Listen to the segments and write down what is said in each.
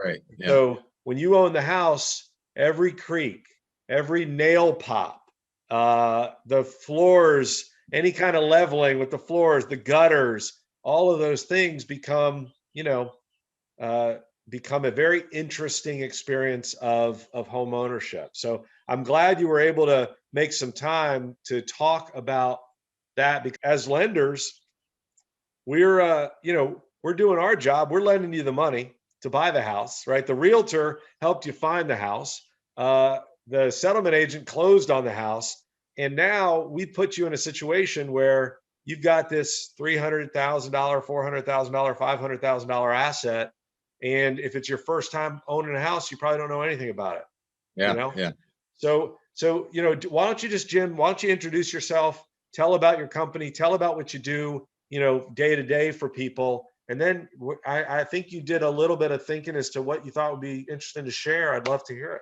Right. Yeah. So when you own the house, every creak, every nail pop, the floors, any kind of leveling with the floors, the gutters, all of those things become, uh, become a very interesting experience of home ownership. So I'm glad you were able to make some time to talk about that, because as lenders, we're doing our job. We're lending you the money to buy the house, right? The realtor helped you find the house. The settlement agent closed on the house. And now we put you in a situation where you've got this $300,000, $400,000, $500,000 asset. And if it's your first time owning a house, you probably don't know anything about it. Yeah. Yeah. So, why don't you just, Jim, why don't you introduce yourself, tell about your company, tell about what you do, day to day for people. And then I think you did a little bit of thinking as to what you thought would be interesting to share. I'd love to hear it.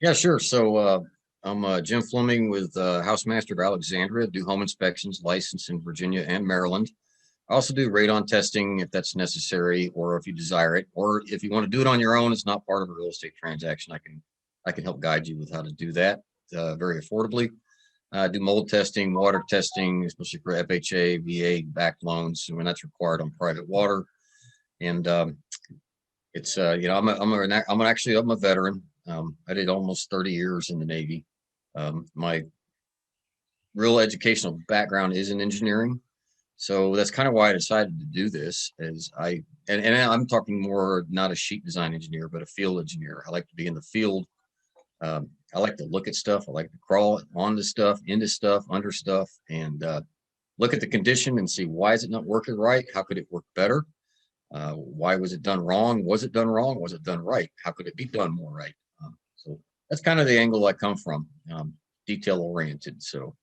Yeah, sure. So I'm Jim Fleming with Housemaster of Alexandria, do home inspections, licensed in Virginia and Maryland. I also do radon testing if that's necessary, or if you desire it, or if you want to do it on your own, it's not part of a real estate transaction. I can help guide you with how to do that very affordably. I do mold testing, water testing, especially for FHA, VA backed loans when that's required on private water. And it's I'm a veteran. I did almost 30 years in the Navy. My real educational background is in engineering. So that's kind of why I decided to do this. And I'm talking more not a sheet design engineer, but a field engineer. I like to be in the field. I like to look at stuff. I like to crawl onto stuff, into stuff, under stuff, and look at the condition and see, why is it not working right? How could it work better? Why was it done wrong? Was it done wrong? Was it done right? How could it be done more right? So that's kind of the angle I come from, detail oriented. So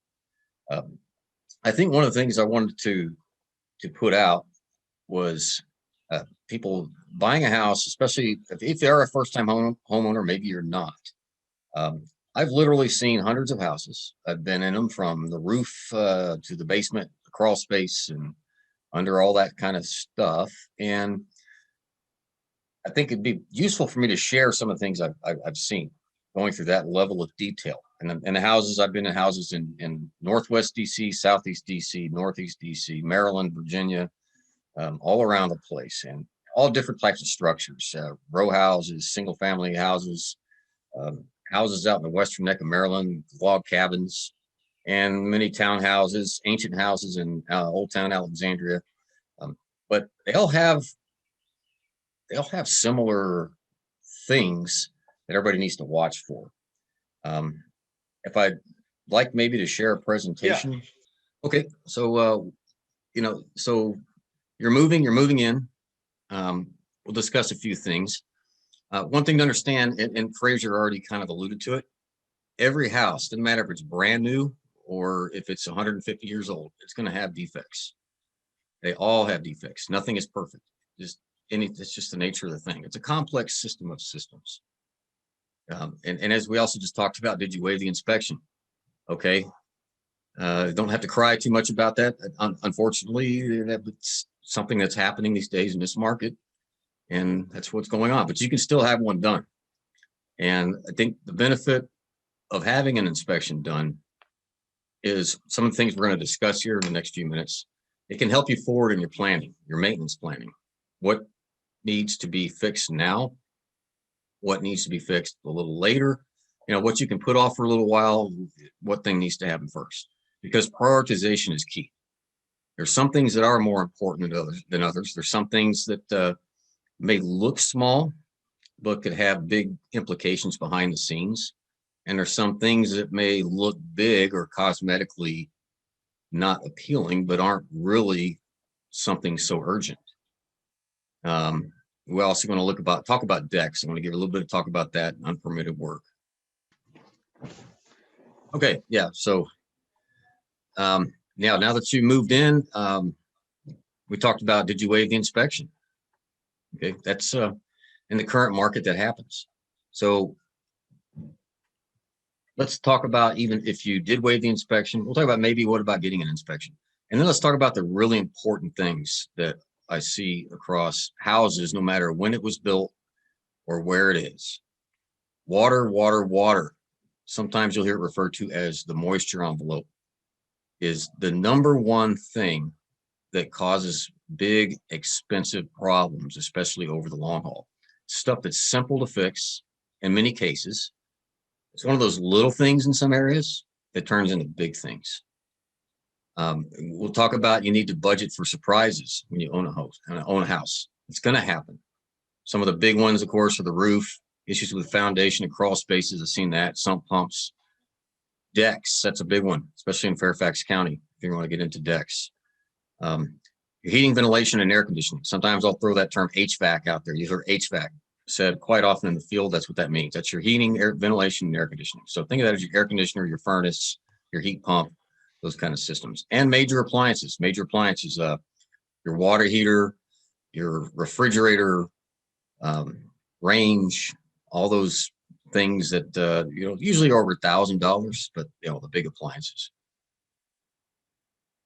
I think one of the things I wanted to put out was people buying a house, especially if they're a first time homeowner, maybe you're not. I've literally seen hundreds of houses. I've been in them from the roof to the basement, the crawl space, and under all that kind of stuff. And I think it'd be useful for me to share some of the things I've seen going through that level of detail. And the houses, I've been in houses in Northwest DC, Southeast DC, Northeast DC, Maryland, Virginia, all around the place, and all different types of structures, row houses, single family houses, houses out in the western neck of Maryland, log cabins, and many townhouses, ancient houses in Old Town Alexandria. But they all have similar things that everybody needs to watch for. If I'd like maybe to share a presentation. Yeah. Okay, so so you're moving in. We'll discuss a few things. One thing to understand, and Fraser already kind of alluded to it, every house, doesn't matter if it's brand new or if it's 150 years old, it's going to have defects. They all have defects. Nothing is perfect. It's just the nature of the thing. It's a complex system of systems. And as we also just talked about, did you waive the inspection? Okay. Don't have to cry too much about that. Unfortunately, that's something that's happening these days in this market. And that's what's going on. But you can still have one done. And I think the benefit of having an inspection done is some of the things we're going to discuss here in the next few minutes. It can help you forward in your planning, your maintenance planning. What needs to be fixed now? What needs to be fixed a little later? What you can put off for a little while, what thing needs to happen first? Because prioritization is key. There's some things that are more important than others. There's some things that may look small, but could have big implications behind the scenes. And there's some things that may look big or cosmetically not appealing, but aren't really something so urgent. We're also going to talk about decks. I'm going to give a little bit of talk about that, unpermitted work. Okay, yeah, so now that you moved in, we talked about, did you waive the inspection? Okay, that's in the current market that happens. So let's talk about, even if you did waive the inspection, we'll talk about maybe what about getting an inspection. And then let's talk about the really important things that I see across houses, no matter when it was built, or where it is. Water, water, water. Sometimes you'll hear it referred to as the moisture envelope, is the number one thing that causes big, expensive problems, especially over the long haul. Stuff that's simple to fix in many cases. It's one of those little things in some areas that turns into big things. We'll talk about you need to budget for surprises when you own a house. It's going to happen. Some of the big ones, of course, are the roof, issues with foundation and crawl spaces. I've seen that. Sump pumps, decks. That's a big one, especially in Fairfax County, if you want to get into decks. Your heating, ventilation, and air conditioning. Sometimes I'll throw that term HVAC out there. You hear HVAC said quite often in the field. That's what that means. That's your heating, air, ventilation, and air conditioning. So think of that as your air conditioner, your furnace, your heat pump, those kind of systems. And major appliances. Your water heater, your refrigerator, range, all those things that usually are over $1,000, but the big appliances.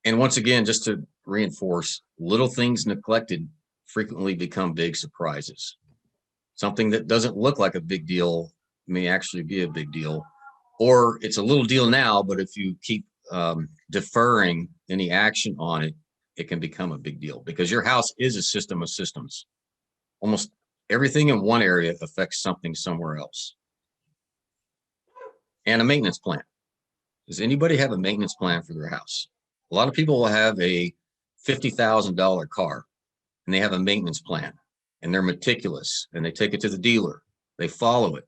And once again, just to reinforce, little things neglected frequently become big surprises. Something that doesn't look like a big deal may actually be a big deal, or it's a little deal now, but if you keep deferring any action on it, it can become a big deal, because your house is a system of systems. Almost everything in one area affects something somewhere else. And a maintenance plan. Does anybody have a maintenance plan for their house? A lot of people will have a $50,000 car and they have a maintenance plan, and they're meticulous and they take it to the dealer. They follow it,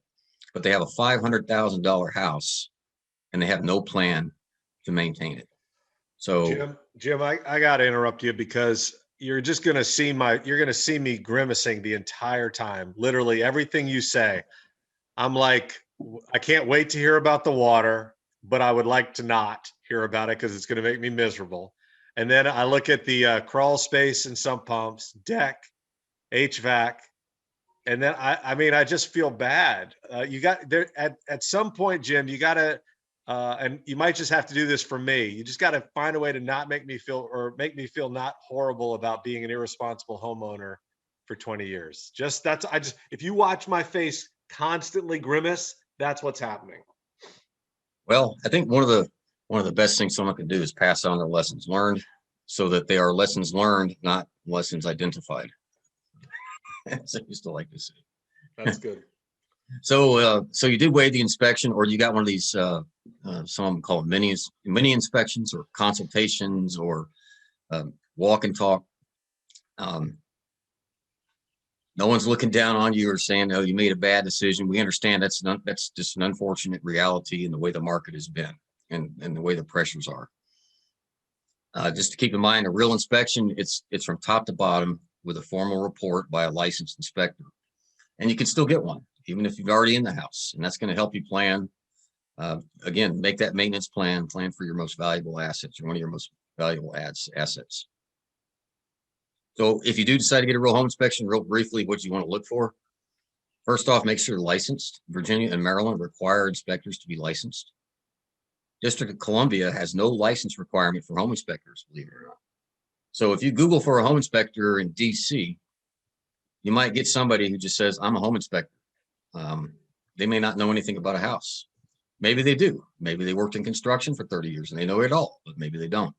but they have a $500,000 house and they have no plan to maintain it. So Jim, I got to interrupt you, because you're just going to see me grimacing the entire time. Literally everything you say. I'm like, I can't wait to hear about the water, but I would like to not hear about it because it's going to make me miserable. And then I look at the crawl space and sump pumps, deck, HVAC, and then I just feel bad. You got there at some point, Jim. You got to, and you might just have to do this for me. You just got to find a way to not make me feel not horrible about being an irresponsible homeowner for 20 years. If you watch my face constantly grimace, that's what's happening. Well, I think one of the best things someone can do is pass on their lessons learned, so that they are lessons learned, not lessons identified. As I used to like to say. That's good. So you did waive the inspection, or you got one of these, some of them call it mini inspections or consultations, or walk and talk. No one's looking down on you or saying, "Oh, you made a bad decision." We understand that's just an unfortunate reality in the way the market has been and the way the pressures are. Just to keep in mind, a real inspection, it's from top to bottom with a formal report by a licensed inspector, and you can still get one even if you're already in the house, and that's going to help you plan. Again, make that maintenance plan for your most valuable assets, or one of your most valuable assets. So if you do decide to get a real home inspection, real briefly, what you want to look for. First off, make sure you're licensed. Virginia and Maryland require inspectors to be licensed. District of Columbia has no license requirement for home inspectors, believe it or not. So if you Google for a home inspector in DC, you might get somebody who just says, "I'm a home inspector." They may not know anything about a house. Maybe they do. Maybe they worked in construction for 30 years and they know it all, but maybe they don't.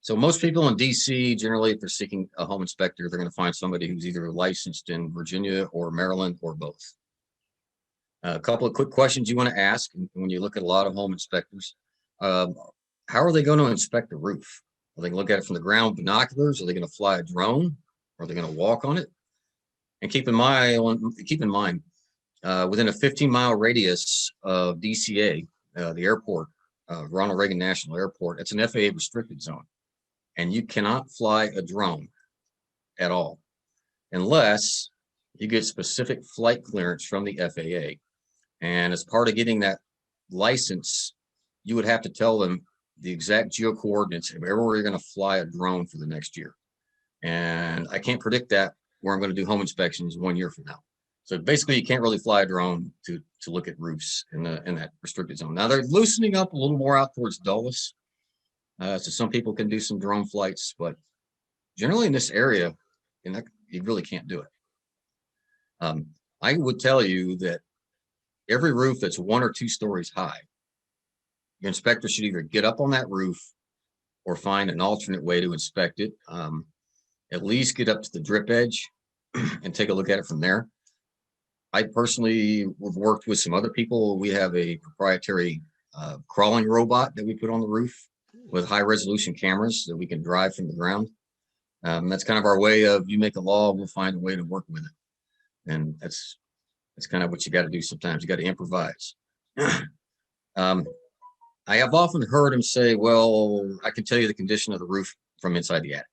So most people in DC, generally, if they're seeking a home inspector, they're going to find somebody who's either licensed in Virginia or Maryland or both. A couple of quick questions you want to ask when you look at a lot of home inspectors. How are they going to inspect the roof? Are they going to look at it from the ground binoculars? Are they going to fly a drone? Are they going to walk on it? And keep in mind, within a 15-mile radius of DCA, the airport, Ronald Reagan National Airport, it's an FAA restricted zone. And you cannot fly a drone at all unless you get specific flight clearance from the FAA. And as part of getting that license, you would have to tell them the exact geo coordinates of everywhere you're going to fly a drone for the next year. And I can't predict that where I'm going to do home inspections 1 year from now. So basically, you can't really fly a drone to look at roofs in that restricted zone. Now they're loosening up a little more out towards Dulles. So some people can do some drone flights, but generally in this area, you really can't do it. I would tell you that every roof that's 1 or 2 stories high, your inspector should either get up on that roof or find an alternate way to inspect it. At least get up to the drip edge and take a look at it from there. I personally have worked with some other people. We have a proprietary crawling robot that we put on the roof with high resolution cameras that we can drive from the ground. That's kind of our way of, you make a law, we'll find a way to work with it. And that's kind of what you got to do sometimes. You got to improvise. I have often heard him say, well, I can tell you the condition of the roof from inside the attic.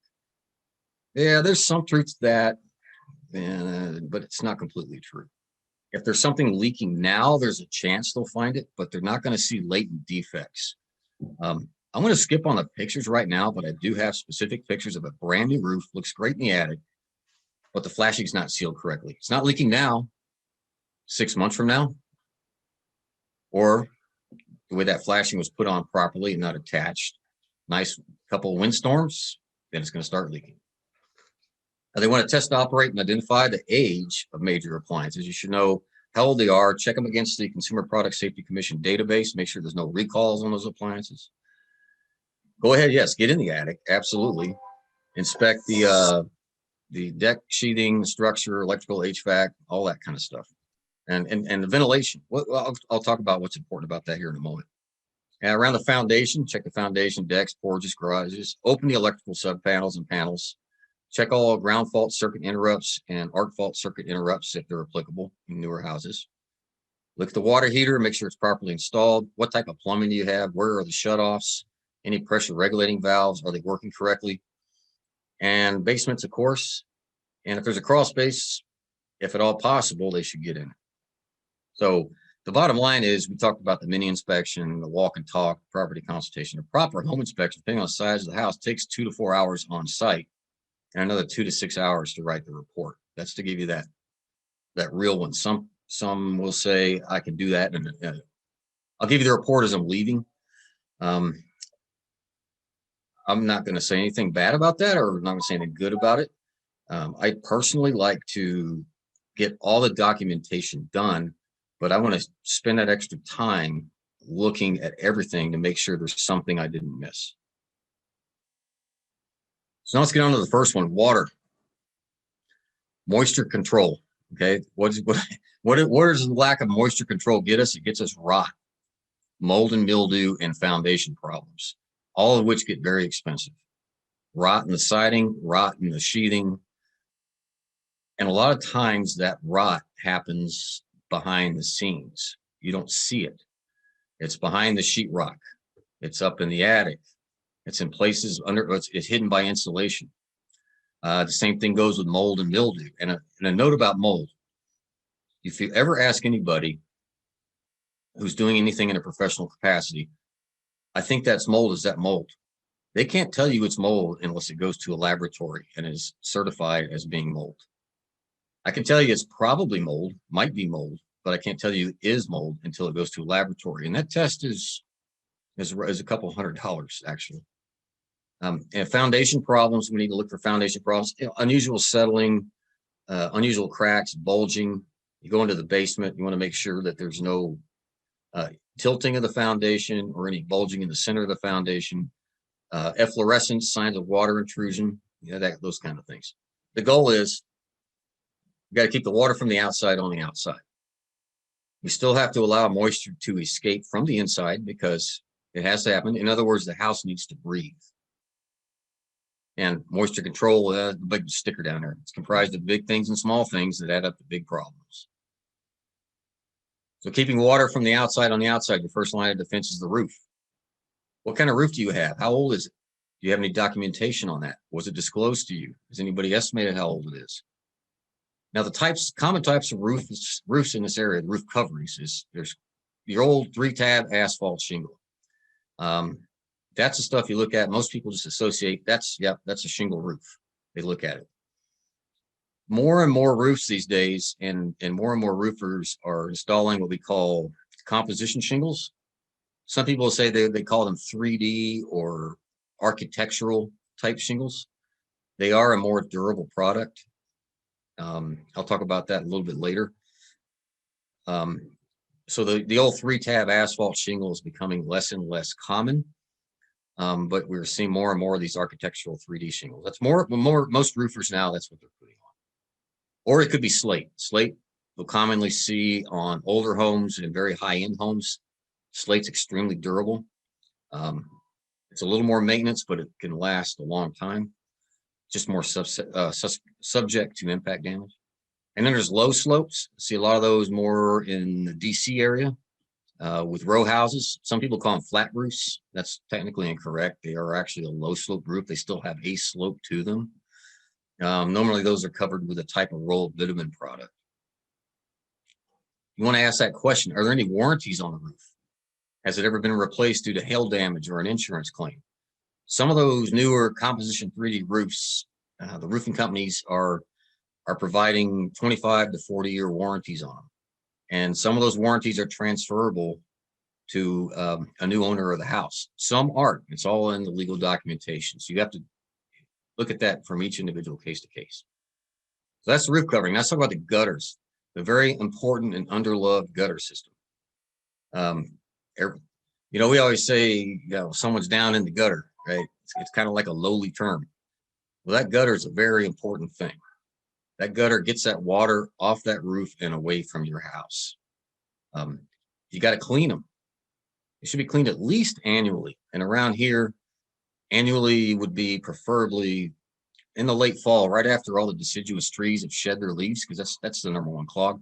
Yeah, there's some truth to that, but it's not completely true. If there's something leaking now, there's a chance they'll find it, but they're not going to see latent defects. I'm going to skip on the pictures right now, but I do have specific pictures of a brand new roof. Looks great in the attic, but the flashing's not sealed correctly. It's not leaking now. 6 months from now, or the way that flashing was put on properly and not attached, nice couple of windstorms, then it's going to start leaking. Now, they want to test, operate, and identify the age of major appliances. You should know how old they are. Check them against the Consumer Product Safety Commission database. Make sure there's no recalls on those appliances. Go ahead, yes, get in the attic, absolutely. Inspect the deck sheathing, structure, electrical, HVAC, all that kind of stuff. And the ventilation. Well, I'll talk about what's important about that here in a moment. And around the foundation, check the foundation, decks, porches, garages. Open the electrical sub panels and panels. Check all ground fault circuit interrupts and arc fault circuit interrupts if they're applicable in newer houses. Look at the water heater, make sure it's properly installed. What type of plumbing do you have? Where are the shutoffs? Any pressure regulating valves? Are they working correctly? And basements, of course. And if there's a crawl space, if at all possible, they should get in it. So the bottom line is, we talked about the mini inspection, the walk and talk, property consultation. A proper home inspection, depending on the size of the house, takes 2 to 4 hours on site and another 2 to 6 hours to write the report. That's to give you that real one. Some will say, I can do that, and I'll give you the report as I'm leaving. I'm not going to say anything bad about that, or I'm not going to say anything good about it. I personally like to get all the documentation done, but I want to spend that extra time looking at everything to make sure there's something I didn't miss. So now let's get on to the first one, water. Moisture control, okay? Where does the lack of moisture control get us? It gets us rot, mold and mildew, and foundation problems, all of which get very expensive. Rot in the siding, rot in the sheathing. And a lot of times that rot happens behind the scenes. You don't see it. It's behind the sheetrock. It's up in the attic. It's in places under, it's hidden by insulation. The same thing goes with mold and mildew. And a note about mold. If you ever ask anybody who's doing anything in a professional capacity, I think that's mold, is that mold? They can't tell you it's mold unless it goes to a laboratory and is certified as being mold. I can tell you it's probably mold, might be mold, but I can't tell you it is mold until it goes to a laboratory. And that test is a couple $100 actually. And foundation problems, we need to look for foundation problems, unusual settling, unusual cracks, bulging. You go into the basement, you want to make sure that there's no tilting of the foundation or any bulging in the center of the foundation. Efflorescence, signs of water intrusion, those kind of things. The goal is, you got to keep the water from the outside on the outside. You still have to allow moisture to escape from the inside because it has to happen. In other words, the house needs to breathe. And moisture control, the big sticker down there. It's comprised of big things and small things that add up to big problems. So keeping water from the outside on the outside, your first line of defense is the roof. What kind of roof do you have? How old is it? Do you have any documentation on that? Was it disclosed to you? Has anybody estimated how old it is? Now, the common types of roofs in this area, the roof coverings, there's your old 3-tab asphalt shingle. That's the stuff you look at. Most people just associate that's a shingle roof. They look at it. More and more roofs these days, and more roofers are installing what we call composition shingles. Some people say they call them 3D or architectural type shingles. They are a more durable product. I'll talk about that a little bit later. So the old 3-tab asphalt shingle is becoming less and less common. But we're seeing more and more of these architectural 3D shingles. That's more most roofers now, that's what they're putting on. Or it could be slate. Slate you'll commonly see on older homes and very high-end homes. Slate's extremely durable. It's a little more maintenance, but it can last a long time. Just more subject to impact damage. And then there's low slopes. See a lot of those more in the DC area with row houses. Some people call them flat roofs. That's technically incorrect. They are actually a low slope roof. They still have a slope to them. Normally those are covered with a type of rolled bitumen product. You want to ask that question, are there any warranties on the roof? Has it ever been replaced due to hail damage or an insurance claim? Some of those newer composition 3D roofs, the roofing companies are providing 25 to 40-year warranties on them. And some of those warranties are transferable to a new owner of the house. Some aren't. It's all in the legal documentation. So you have to look at that from each individual case to case. So that's the roof covering. Let's talk about the gutters, the very important and underloved gutter system. You know, we always say, you know, someone's down in the gutter, right? It's kind of like a lowly term. Well, that gutter is a very important thing. That gutter gets that water off that roof and away from your house. You got to clean them. It should be cleaned at least annually. And around here, annually would be preferably in the late fall, right after all the deciduous trees have shed their leaves, because that's the #1 clog.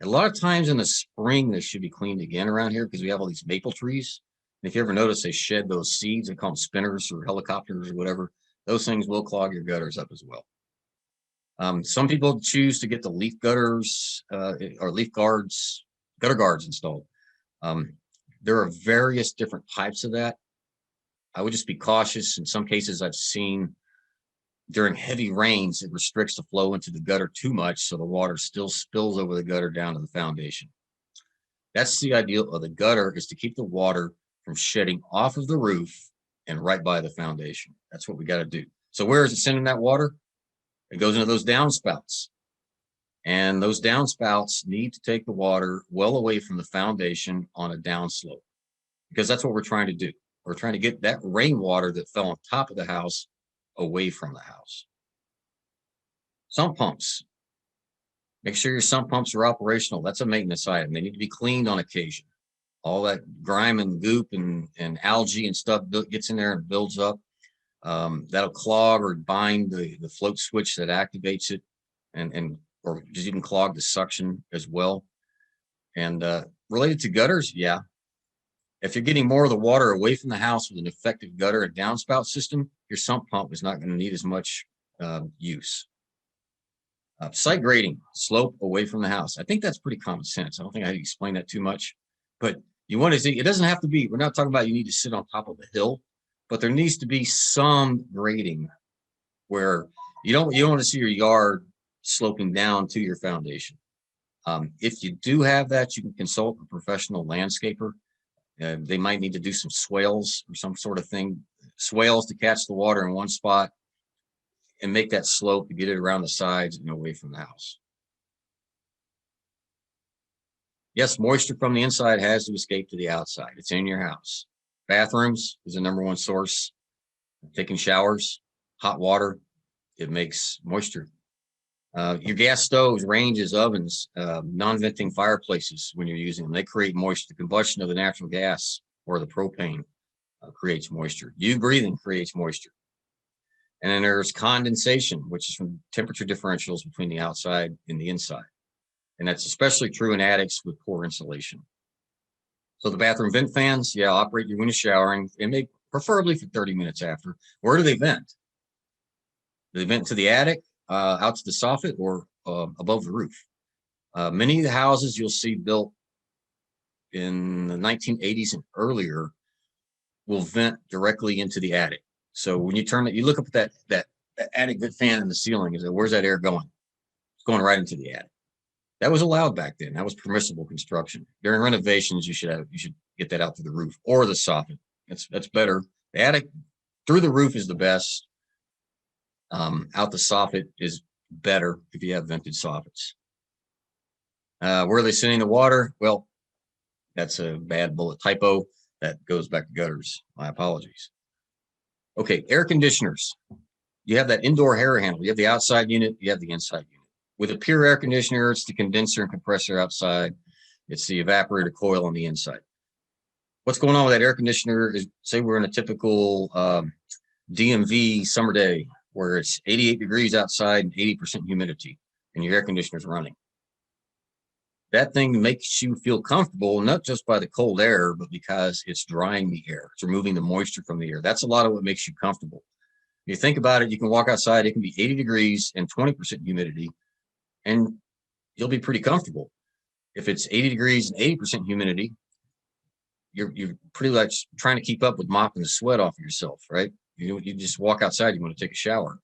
And a lot of times in the spring, they should be cleaned again around here because we have all these maple trees. And if you ever notice, they shed those seeds, they call them spinners or helicopters or whatever. Those things will clog your gutters up as well. Some people choose to get the leaf gutters or leaf guards, gutter guards installed. There are various different types of that. I would just be cautious. In some cases I've seen during heavy rains, it restricts the flow into the gutter too much, so the water still spills over the gutter down to the foundation. That's the ideal of the gutter, is to keep the water from shedding off of the roof and right by the foundation. That's what we got to do. So where is it sending that water? It goes into those downspouts. And those downspouts need to take the water well away from the foundation on a downslope, because that's what we're trying to do. We're trying to get that rainwater that fell on top of the house away from the house. Sump pumps. Make sure your sump pumps are operational. That's a maintenance item. They need to be cleaned on occasion. All that grime and goop and algae and stuff gets in there and builds up. That'll clog or bind the float switch that activates it, or just even clog the suction as well. And related to gutters, yeah. If you're getting more of the water away from the house with an effective gutter and downspout system, your sump pump is not going to need as much use. Site grading, slope away from the house. I think that's pretty common sense. I don't think I explained that too much, but you want to see, it doesn't have to be, we're not talking about you need to sit on top of a hill, but there needs to be some grading where you don't want to see your yard sloping down to your foundation. If you do have that, you can consult a professional landscaper. They might need to do some swales or some sort of thing, swales to catch the water in one spot and make that slope to get it around the sides and away from the house. Yes, moisture from the inside has to escape to the outside. It's in your house. Bathrooms is the #1 source. Taking showers, hot water, it makes moisture. Your gas stoves, ranges, ovens, non-venting fireplaces, when you're using them, they create moisture. The combustion of the natural gas or the propane creates moisture. You breathing creates moisture. And then there's condensation, which is from temperature differentials between the outside and the inside. And that's especially true in attics with poor insulation. So the bathroom vent fans, yeah, operate your when you're showering, and they preferably for 30 minutes after. Where do they vent? Do they vent to the attic, out to the soffit, or above the roof? Many of the houses you'll see built in the 1980s and earlier will vent directly into the attic. So when you turn it, you look up at that attic vent fan in the ceiling, is that, where's that air going? It's going right into the attic. That was allowed back then. That was permissible construction. During renovations, you should get that out to the roof or the soffit. That's better. The attic through the roof is the best. Out the soffit is better if you have vented soffits. Where are they sending the water? Well, that's a bad bullet typo. That goes back to gutters. My apologies. Okay, air conditioners. You have that indoor air handle. You have the outside unit, you have the inside unit. With a pure air conditioner, it's the condenser and compressor outside. It's the evaporator coil on the inside. What's going on with that air conditioner is, say we're in a typical DMV summer day where it's 88 degrees outside and 80% humidity, and your air conditioner is running. That thing makes you feel comfortable, not just by the cold air, but because it's drying the air. It's removing the moisture from the air. That's a lot of what makes you comfortable. If you think about it, you can walk outside, it can be 80 degrees and 20% humidity, and you'll be pretty comfortable. If it's 80 degrees and 80% humidity, you're pretty much trying to keep up with mopping the sweat off of yourself, right? You just walk outside, you want to take a shower.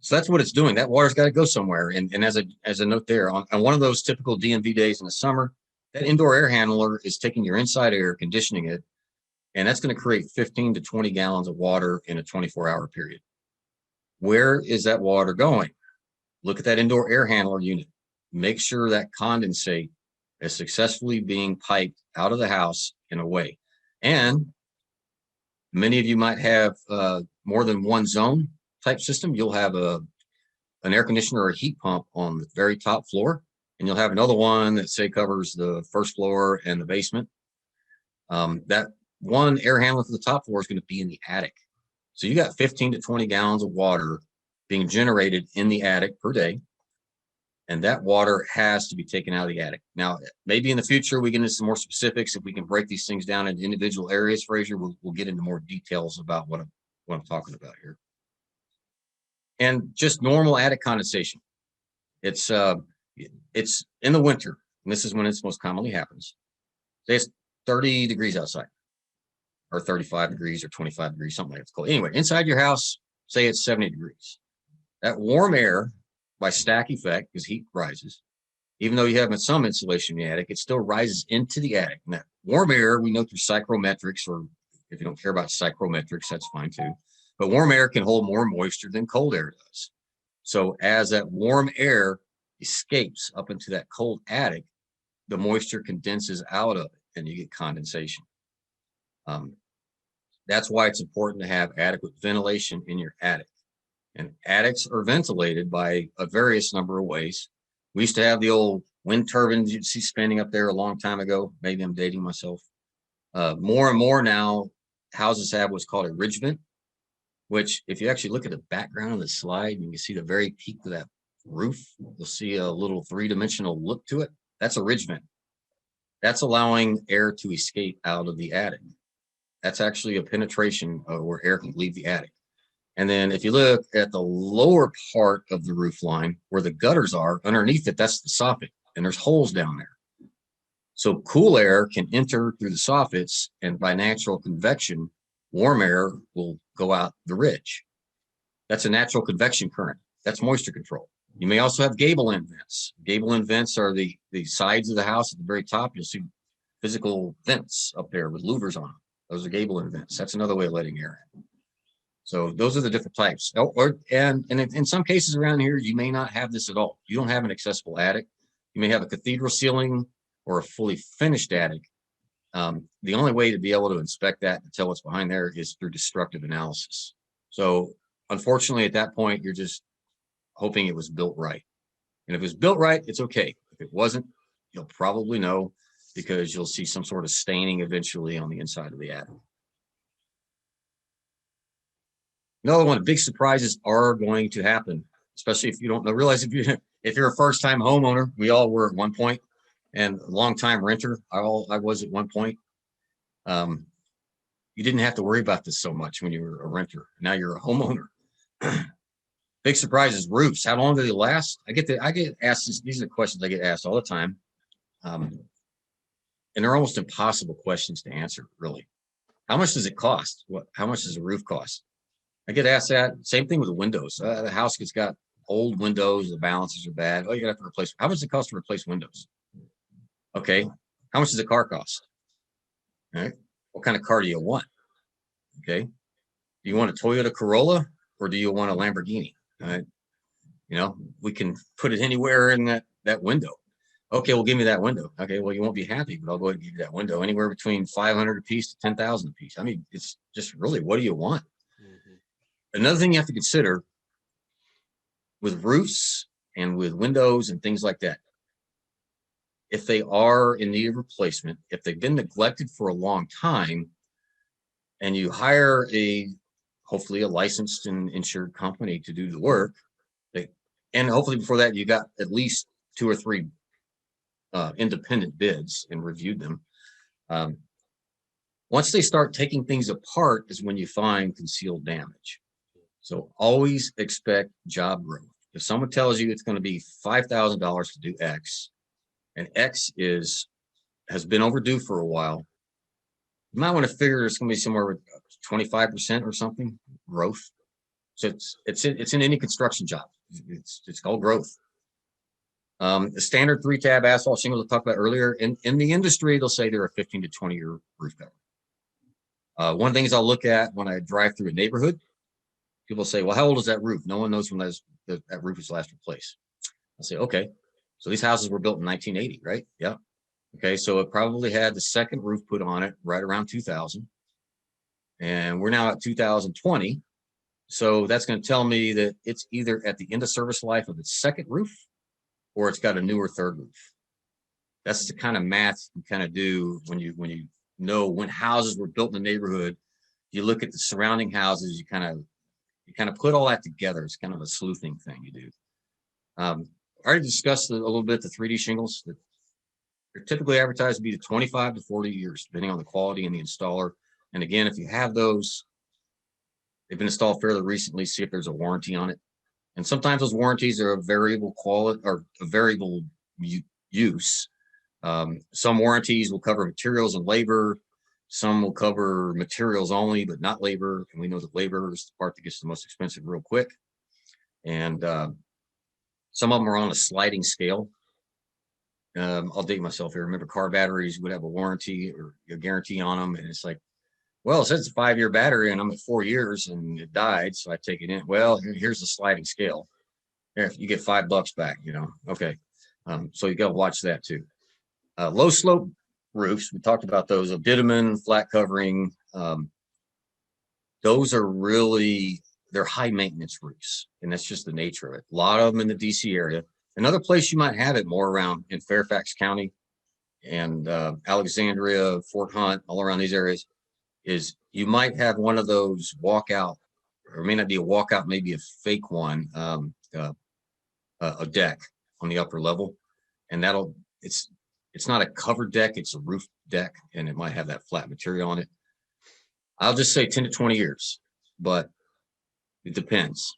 So that's what it's doing. That water's got to go somewhere. And as a note there, on one of those typical DMV days in the summer, that indoor air handler is taking your inside air, conditioning it, and that's going to create 15 to 20 gallons of water in a 24-hour period. Where is that water going? Look at that indoor air handler unit. Make sure that condensate is successfully being piped out of the house and away. And many of you might have more than one zone type system. You'll have an air conditioner or a heat pump on the very top floor, and you'll have another one that, say, covers the first floor and the basement. That one air handler for the top floor is going to be in the attic. So you got 15 to 20 gallons of water being generated in the attic per day. And that water has to be taken out of the attic. Now, maybe in the future, we get into some more specifics. If we can break these things down into individual areas, Fraser, we'll get into more details about what I'm talking about here. And just normal attic condensation. It's in the winter, and this is when it's most commonly happens. Say it's 30 degrees outside, or 35 degrees, or 25 degrees, something like that. It's cold. Anyway, inside your house, say it's 70 degrees. That warm air, by stack effect, because heat rises, even though you have some insulation in the attic, it still rises into the attic. And that warm air, we know through psychrometrics, or if you don't care about psychrometrics, that's fine too. But warm air can hold more moisture than cold air does. So as that warm air escapes up into that cold attic, the moisture condenses out of it and you get condensation. That's why it's important to have adequate ventilation in your attic. And attics are ventilated by a various number of ways. We used to have the old wind turbines you'd see spinning up there a long time ago. Maybe I'm dating myself. More and more now, houses have what's called a ridge vent, which if you actually look at the background of the slide, you can see the very peak of that roof. You'll see a little three-dimensional look to it. That's a ridge vent. That's allowing air to escape out of the attic. That's actually a penetration where air can leave the attic. And then if you look at the lower part of the roof line where the gutters are, underneath it, that's the soffit, and there's holes down there. So cool air can enter through the soffits, and by natural convection, warm air will go out the ridge. That's a natural convection current. That's moisture control. You may also have gable end vents. Gable end vents are the sides of the house at the very top. You'll see physical vents up there with louvers on them. Those are gable end vents. That's another way of letting air in. So those are the different types. And in some cases around here, you may not have this at all. You don't have an accessible attic. You may have a cathedral ceiling or a fully finished attic. The only way to be able to inspect that and tell what's behind there is through destructive analysis. So unfortunately, at that point, you're just hoping it was built right. And if it was built right, it's okay. If it wasn't, you'll probably know because you'll see some sort of staining eventually on the inside of the attic. Another one, big surprises are going to happen, especially if you don't know. Realize if you're a first-time homeowner, we all were at one point, and a long-time renter, I was at one point. You didn't have to worry about this so much when you were a renter. Now you're a homeowner. Big surprises, roofs. How long do they last? I get asked these are the questions I get asked all the time, and they're almost impossible questions to answer. Really, how much does it cost? How much does a roof cost? I get asked that. Same thing with the windows. The house gets got old windows. The balances are bad. Oh, you have to replace. How much does it cost to replace windows? Okay. How much does a car cost? All right. What kind of car do you want? Okay. Do you want a Toyota Corolla or do you want a Lamborghini? All right. You know, we can put it anywhere in that window. Okay, well, give me that window. Okay, well, you won't be happy, but I'll go ahead and give you that window. Anywhere between 500 a piece to 10,000 a piece. I mean, it's just really, what do you want? Mhm. Another thing you have to consider with roofs and with windows and things like that, if they are in need of replacement, if they've been neglected for a long time, and you hire hopefully a licensed and insured company to do the work, and hopefully before that you got at least 2 or 3 independent bids and reviewed them. Once they start taking things apart is when you find concealed damage. So always expect job growth. If someone tells you it's going to be $5,000 to do X, and X has been overdue for a while, you might want to figure it's going to be somewhere with 25% or something growth. So it's in any construction job. It's called growth. The standard 3-tab asphalt shingles I talked about earlier, in the industry, they'll say they're a 15 to 20-year roof cover. One of the things I'll look at when I drive through a neighborhood, people say, well, how old is that roof? No one knows when that roof was last replaced. I'll say, okay, so these houses were built in 1980, right? Yeah. Okay, so it probably had the second roof put on it right around 2000. And we're now at 2020. So that's going to tell me that it's either at the end of service life of its second roof, or it's got a newer third roof. That's the kind of math you kind of do when you know when houses were built in the neighborhood. You look at the surrounding houses, you kind of put all that together. It's kind of a sleuthing thing you do. I already discussed a little bit the 3D shingles. They're typically advertised to be 25 to 40 years, depending on the quality and the installer. And again, if you have those, they've been installed fairly recently, see if there's a warranty on it. And sometimes those warranties are a variable quality or a variable use. Some warranties will cover materials and labor. Some will cover materials only, but not labor. And we know that labor is the part that gets the most expensive real quick. And some of them are on a sliding scale. I'll date myself here. Remember, car batteries would have a warranty or a guarantee on them. And it's like, well, it says it's a 5-year battery and I'm at 4 years and it died. So I take it in. Well, here's the sliding scale. Here, you get $5 back, Okay. So you got to watch that too. Low slope roofs. We talked about those, a bitumen, flat covering. Those are they're high maintenance roofs. And that's just the nature of it. A lot of them in the DC area. Another place you might have it more around in Fairfax County and Alexandria, Fort Hunt, all around these areas, is you might have one of those walkout, or it may not be a walkout, maybe a fake one, a deck on the upper level. And it's not a covered deck, it's a roof deck, and it might have that flat material on it. I'll just say 10 to 20 years, but it depends.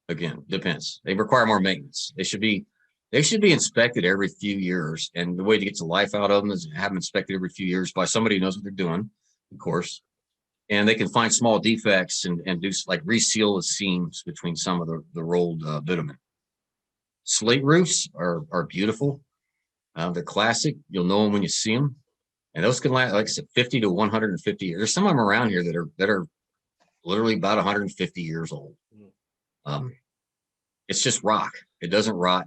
Again, depends. They require more maintenance. They should be inspected every few years. And the way to get the life out of them is have them inspected every few years by somebody who knows what they're doing, of course. And they can find small defects and do like reseal the seams between some of the rolled bitumen. Slate roofs are beautiful. They're classic. You'll know them when you see them. And those can last, like I said, 50 to 150 years. There's some of them around here that are literally about 150 years old. It's just rock. It doesn't rot.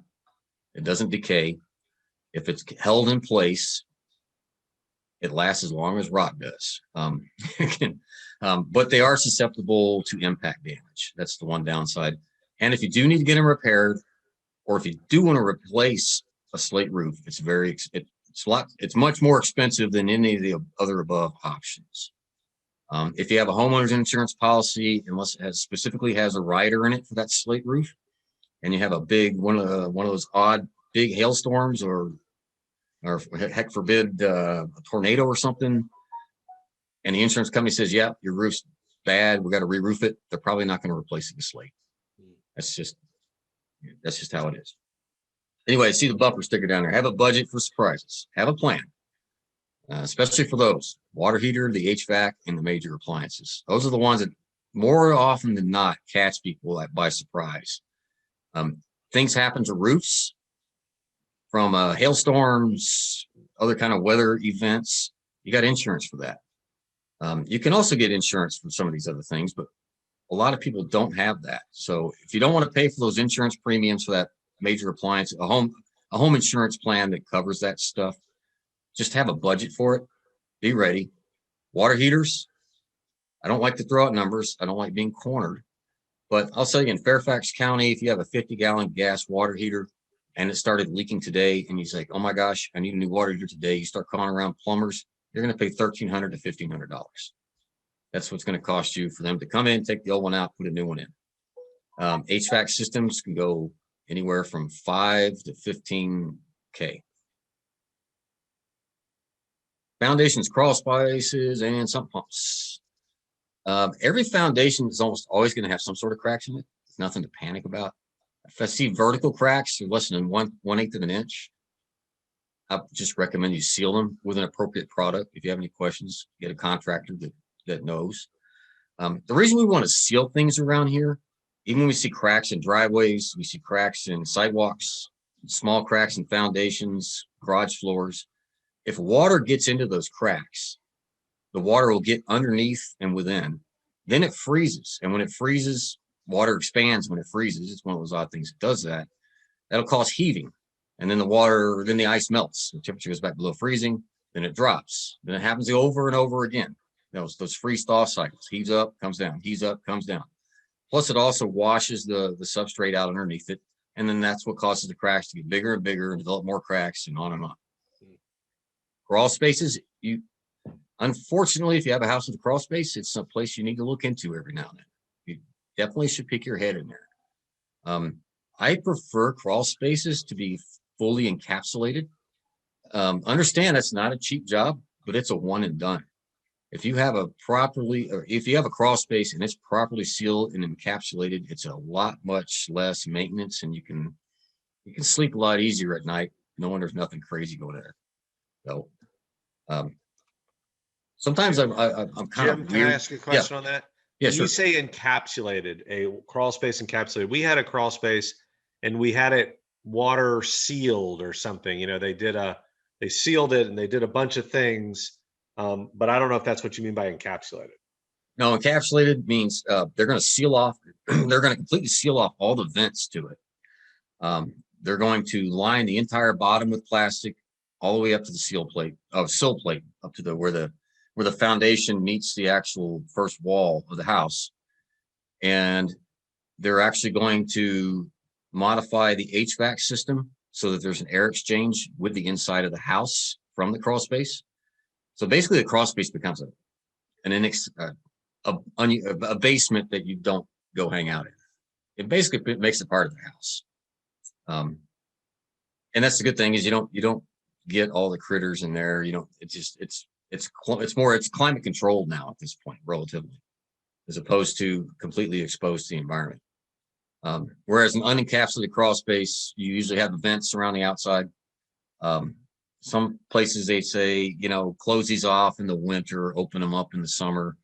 It doesn't decay. If it's held in place, it lasts as long as rock does. But they are susceptible to impact damage. That's the one downside. And if you do need to get them repaired, or if you do want to replace a slate roof, it's much more expensive than any of the other above options. If you have a homeowner's insurance policy, unless it specifically has a rider in it for that slate roof, and you have a big one of those odd big hailstorms, or heck forbid a tornado or something, and the insurance company says, "Yeah, your roof's bad. We got to re-roof it." They're probably not going to replace it with slate. That's just how it is. Anyway, see the bumper sticker down there. Have a budget for surprises. Have a plan, especially for those water heater, the HVAC, and the major appliances. Those are the ones that more often than not catch people by surprise. Things happen to roofs from hailstorms, other kind of weather events. You got insurance for that. You can also get insurance for some of these other things, but a lot of people don't have that. So if you don't want to pay for those insurance premiums for that major appliance, a home insurance plan that covers that stuff. Just have a budget for it. Be ready. Water heaters. I don't like to throw out numbers. I don't like being cornered. But I'll tell you, in Fairfax County, if you have a 50-gallon gas water heater and it started leaking today, and you say, "Oh my gosh, I need a new water heater today," you start calling around plumbers, you're going to pay $1,300 to $1,500. That's what's going to cost you for them to come in, take the old one out, put a new one in. HVAC systems can go anywhere from 5 to 15K. Foundations, crawl spaces, and sump pumps. Every foundation is almost always going to have some sort of cracks in it. There's nothing to panic about. If I see vertical cracks or less than 1/8 of an inch, I just recommend you seal them with an appropriate product. If you have any questions, get a contractor that knows. The reason we want to seal things around here, even when we see cracks in driveways, we see cracks in sidewalks, small cracks in foundations, garage floors. If water gets into those cracks, the water will get underneath and within. Then it freezes. And when it freezes, water expands when it freezes. It's one of those odd things that does that. That'll cause heaving. And then the ice melts. The temperature goes back below freezing. Then it drops. Then it happens over and over again. Those freeze-thaw cycles. Heaves up, comes down. Heaves up, comes down. Plus, it also washes the substrate out underneath it. And then that's what causes the cracks to get bigger and bigger and develop more cracks and on and on. Crawl spaces, unfortunately, if you have a house with a crawl space, it's a place you need to look into every now and then. You definitely should pick your head in there. I prefer crawl spaces to be fully encapsulated. Understand that's not a cheap job, but it's a one and done. If you have a crawl space and it's properly sealed and encapsulated, it's a lot much less maintenance, and you can sleep a lot easier at night knowing there's nothing crazy going there. So sometimes I'm kind Jim, of can weird. I ask a question on that? Yeah, When sure. you say encapsulated, a crawl space encapsulated, we had a crawl space and we had it water sealed or something. They sealed it and they did a bunch of things. But I don't know if that's what you mean by encapsulated. No, encapsulated means they're going to seal off. They're going to completely seal off all the vents to it. They're going to line the entire bottom with plastic all the way up to the sill plate up to where the foundation meets the actual first wall of the house. And they're actually going to modify the HVAC system so that there's an air exchange with the inside of the house from the crawl space. So basically the crawl space becomes a basement that you don't go hang out in. It basically makes it part of the house. And that's the good thing is you don't get all the critters in there. It's climate controlled now at this point, relatively, as opposed to completely exposed to the environment. Whereas an unencapsulated crawl space, you usually have the vents around the outside. Some places they say, close these off in the winter, open them up in the summer,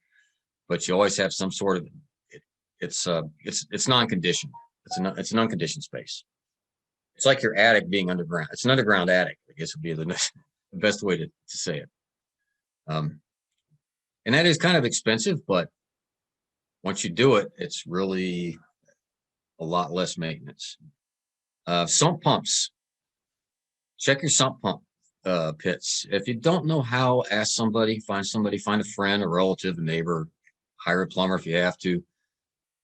but you always have some sort of it's non-conditioned. It's an unconditioned space. It's like your attic being underground. It's an underground attic, I guess would be the best way to say it. And that is kind of expensive, but once you do it, it's really a lot less maintenance. Sump pumps. Check your sump pump pits. If you don't know how, ask somebody, find a friend, a relative, a neighbor, hire a plumber if you have to.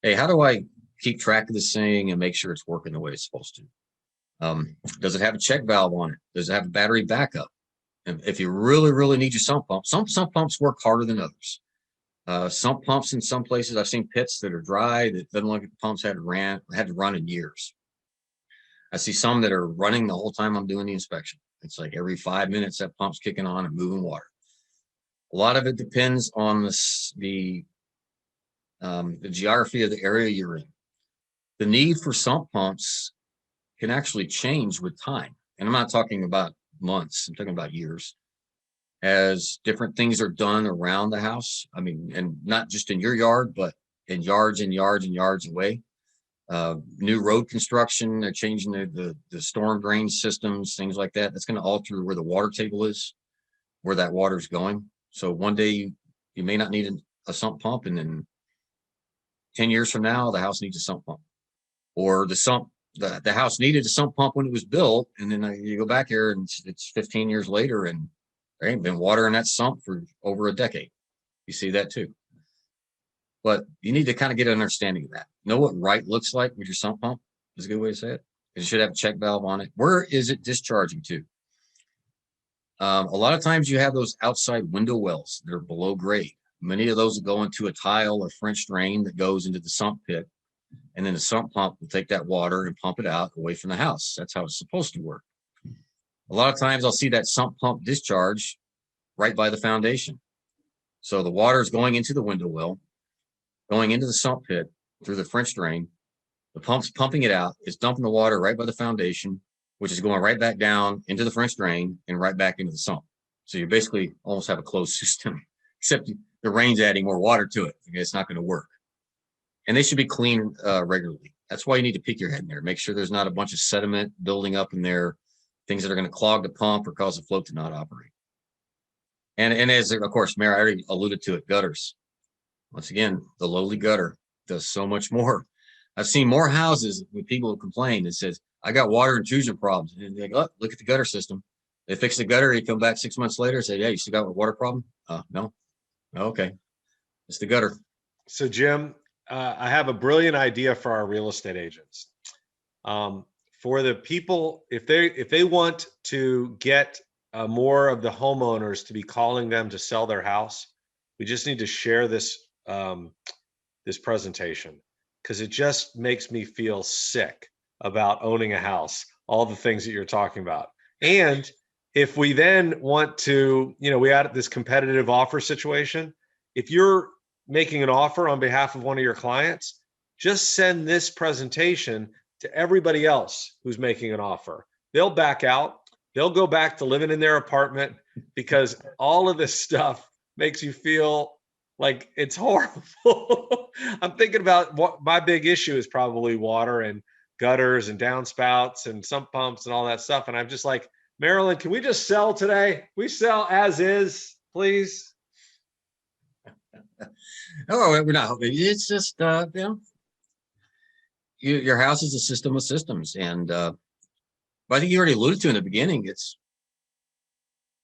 Hey, how do I keep track of this thing and make sure it's working the way it's supposed to? Does it have a check valve on it? Does it have a battery backup? If you really, really need your sump pump, some sump pumps work harder than others. Sump pumps in some places, I've seen pits that are dry that doesn't look like the pumps had to run in years. I see some that are running the whole time I'm doing the inspection. It's like every 5 minutes that pump's kicking on and moving water. A lot of it depends on the geography of the area you're in. The need for sump pumps can actually change with time. And I'm not talking about months, I'm talking about years. As different things are done around the house, and not just in your yard, but in yards and yards and yards away. New road construction, they're changing the storm drain systems, things like that. That's going to alter where the water table is, where that water is going. So one day you may not need a sump pump, and then 10 years from now, the house needs a sump pump. Or the sump the house needed a sump pump when it was built, and then you go back here and it's 15 years later, and there ain't been water in that sump for over a decade. You see that too. But you need to kind of get an understanding of that. Know what right looks like with your sump pump is a good way to say it. It should have a check valve on it. Where is it discharging to? A lot of times you have those outside window wells that are below grade. Many of those will go into a tile or French drain that goes into the sump pit. And then the sump pump will take that water and pump it out away from the house. That's how it's supposed to work. A lot of times I'll see that sump pump discharge right by the foundation. So the water is going into the window well, going into the sump pit through the French drain. The pump's pumping it out. It's dumping the water right by the foundation, which is going right back down into the French drain and right back into the sump. So you basically almost have a closed system, except the rain's adding more water to it. It's not going to work. And they should be cleaned regularly. That's why you need to peek your head in there. Make sure there's not a bunch of sediment building up in there, things that are going to clog the pump or cause the float to not operate. And as, of course, Mayor, I already alluded to it, gutters. Once again, the lowly gutter does so much more. I've seen more houses with people who complain and says, I got water intrusion problems. And they go, oh, look at the gutter system. They fix the gutter. You come back 6 months later and say, yeah, you still got a water problem? No. Okay. It's the gutter. So, Jim, I have a brilliant idea for our real estate agents. For the people, if they want to get more of the homeowners to be calling them to sell their house, we just need to share this this presentation, because it just makes me feel sick about owning a house, all the things that you're talking about. And if we then want to, we had this competitive offer situation. If you're making an offer on behalf of one of your clients, just send this presentation to everybody else who's making an offer. They'll back out. They'll go back to living in their apartment, because all of this stuff makes you feel like it's horrible. I'm thinking about what my big issue is, probably water and gutters and downspouts and sump pumps and all that stuff. And I'm just like, Marilyn, can we just sell today? We sell as is, please. Oh, we're not. It's just, your house is a system of systems. And but I think you already alluded to in the beginning,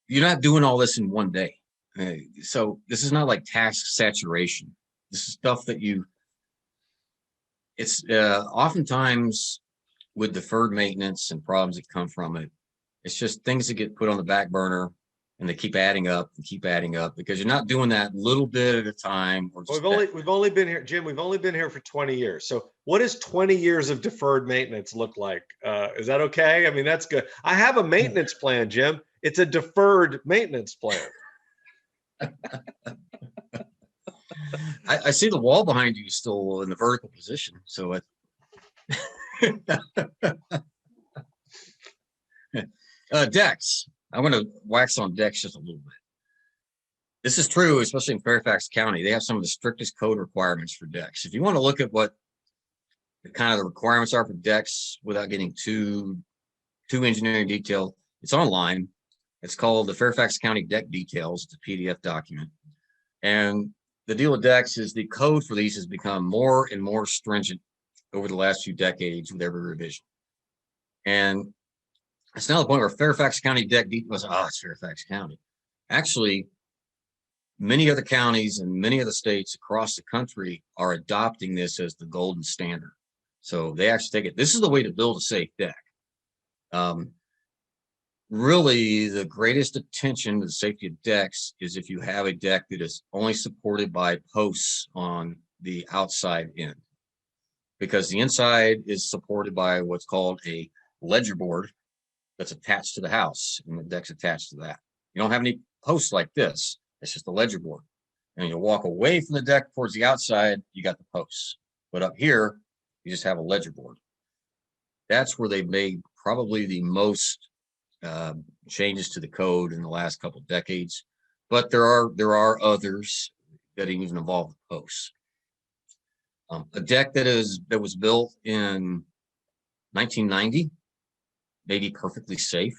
you're not doing all this in one day. So this is not like task saturation. This is stuff that it's oftentimes with deferred maintenance and problems that come from it. It's just things that get put on the back burner, and they keep adding up and keep adding up, because you're not doing that little bit at a time. Or we've only been here, Jim. We've only been here for 20 years. So what does 20 years of deferred maintenance look like? Is that okay? I mean, that's good. I have a maintenance plan, Jim. It's a deferred maintenance plan. I see the wall behind you still in the vertical position. So decks. I'm going to wax on decks just a little bit. This is true, especially in Fairfax County. They have some of the strictest code requirements for decks. If you want to look at what the kind of the requirements are for decks without getting too engineering detail, it's online. It's called the Fairfax County Deck Details. It's a PDF document. And the deal with decks is the code for these has become more and more stringent over the last few decades with every revision. And it's now the point where Fairfax County Deck Details, it's Fairfax County. Actually, many other counties and many other states across the country are adopting this as the golden standard. So they actually take it. This is the way to build a safe deck. Really, the greatest attention to the safety of decks is if you have a deck that is only supported by posts on the outside end, because the inside is supported by what's called a ledger board that's attached to the house, and the deck's attached to that. You don't have any posts like this. It's just a ledger board. And you walk away from the deck towards the outside, you got the posts. But up here, you just have a ledger board. That's where they've made probably the most changes to the code in the last couple of decades. But there are others that even involve the posts. A deck that was built in 1990 may be perfectly safe.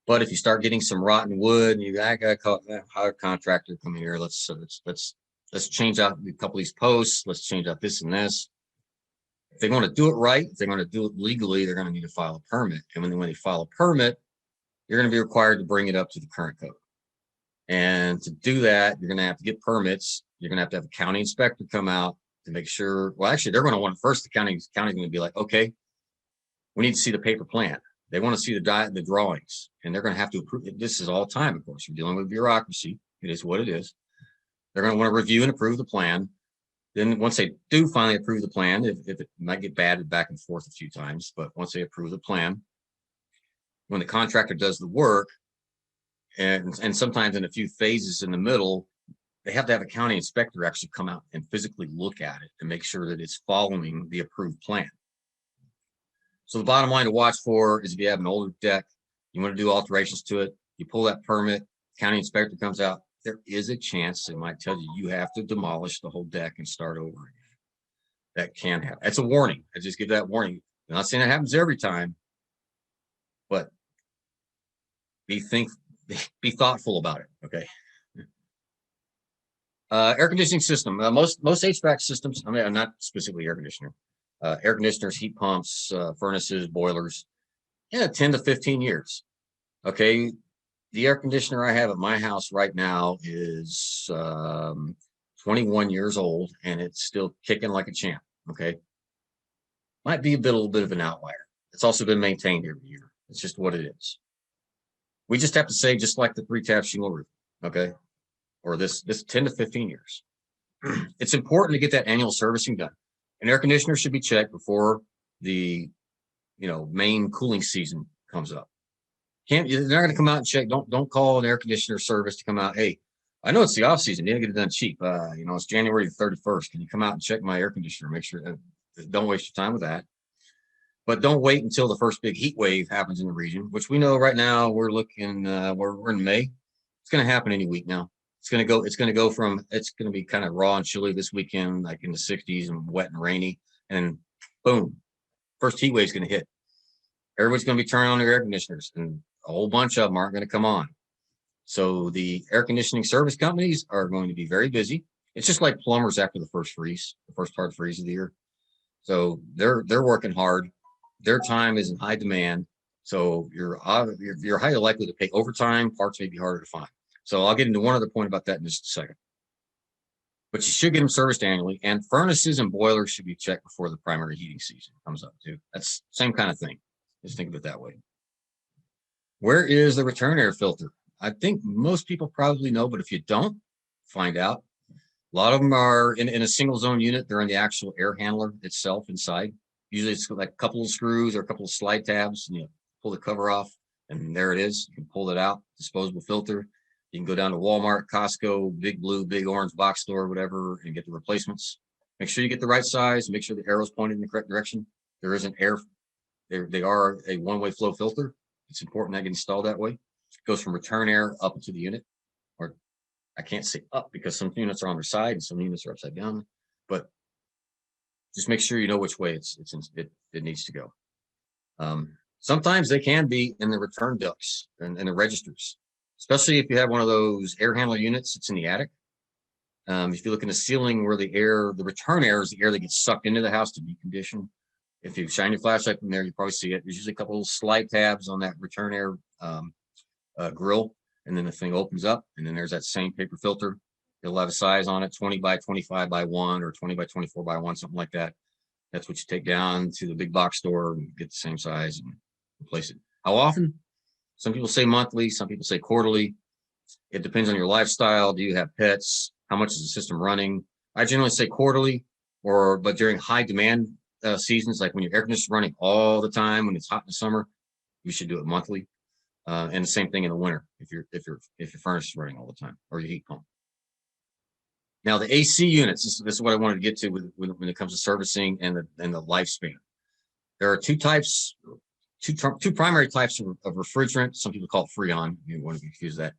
But if you start getting some rotten wood, and you got to hire a contractor come here. Let's change out a couple of these posts. Let's change out this and this. If they want to do it right, if they're going to do it legally, they're going to need to file a permit. And when they file a permit, you're going to be required to bring it up to the current code. And to do that, you're going to have to get permits. You're going to have a county inspector come out to make sure. Well, actually, they're going to want it first. The county's going to be like, okay, we need to see the paper plan. They want to see the drawings, and they're going to have to approve it. This is all time, of course. You're dealing with bureaucracy. It is what it is. They're going to want to review and approve the plan. Then once they do finally approve the plan, if it might get batted back and forth a few times, but once they approve the plan, when the contractor does the work, and sometimes in a few phases in the middle, they have to have a county inspector actually come out and physically look at it and make sure that it's following the approved plan. So the bottom line to watch for is if you have an older deck, you want to do alterations to it, you pull that permit, county inspector comes out, there is a chance it might tell you you have to demolish the whole deck and start over again. That can happen. That's a warning. I just give that warning. I'm not saying it happens every time, but be thoughtful about it. Okay. Air conditioning system. Most HVAC systems, I mean, I'm not specifically air conditioner. Air conditioners, heat pumps, furnaces, boilers, 10 to 15 years. Okay. The air conditioner I have at my house right now is 21 years old, and it's still kicking like a champ. Okay. Might be a little bit of an outlier. It's also been maintained every year. It's just what it is. We just have to say, just like the 3-tab shingle roof. Okay. Or this 10 to 15 years. It's important to get that annual servicing done. An air conditioner should be checked before the main cooling season comes up. They're not going to come out and check. Don't call an air conditioner service to come out. Hey, I know it's the off season. You didn't get it done cheap. It's January the 31st. Can you come out and check my air conditioner? Make sure. Don't waste your time with that. But don't wait until the first big heat wave happens in the region, which we know right now we're looking. We're in May. It's going to happen any week now. It's going to be kind of raw and chilly this weekend, like in the 60s, and wet and rainy. And boom, first heat wave is going to hit. Everybody's going to be turning on their air conditioners, and a whole bunch of them aren't going to come on. So the air conditioning service companies are going to be very busy. It's just like plumbers after the first hard freeze of the year. So they're working hard. Their time is in high demand. So you're highly likely to pay overtime. Parts may be harder to find. So I'll get into one other point about that in just a second. But you should get them serviced annually, and furnaces and boilers should be checked before the primary heating season comes up too. That's the same kind of thing. Just think of it that way. Where is the return air filter? I think most people probably know, but if you don't, find out. A lot of them are in a single zone unit. They're in the actual air handler itself inside. Usually it's like a couple of screws or a couple of slide tabs, and you pull the cover off, and there it is. You can pull it out, disposable filter. You can go down to Walmart, Costco, Big Blue, Big Orange box store, whatever, and get the replacements. Make sure you get the right size. Make sure the arrow's pointed in the correct direction. There is an air. They are a one-way flow filter. It's important that get installed that way. It goes from return air up into the unit, or I can't say up because some units are on their side and some units are upside down. But just make sure you know which way it needs to go. Sometimes they can be in the return ducts and the registers, especially if you have one of those air handler units that's in the attic. If you look in the ceiling where the return air is the air that gets sucked into the house to be conditioned. If you shine your flashlight from there, you probably see it. There's usually a couple of slide tabs on that return air grill, and then the thing opens up, and then there's that same paper filter. It'll have a size on it, 20 by 25 by 1 or 20 by 24 by 1, something like that. That's what you take down to the big box store and get the same size and replace it. How often? Some people say monthly, some people say quarterly. It depends on your lifestyle. Do you have pets? How much is the system running? I generally say quarterly, but during high demand seasons, like when your air conditioner is running all the time, when it's hot in the summer, you should do it monthly. And the same thing in the winter if your furnace is running all the time, or your heat pump. Now the AC units, this is what I wanted to get to when it comes to servicing and the lifespan. There are two primary types of refrigerant. Some people call it Freon. You want to be confused with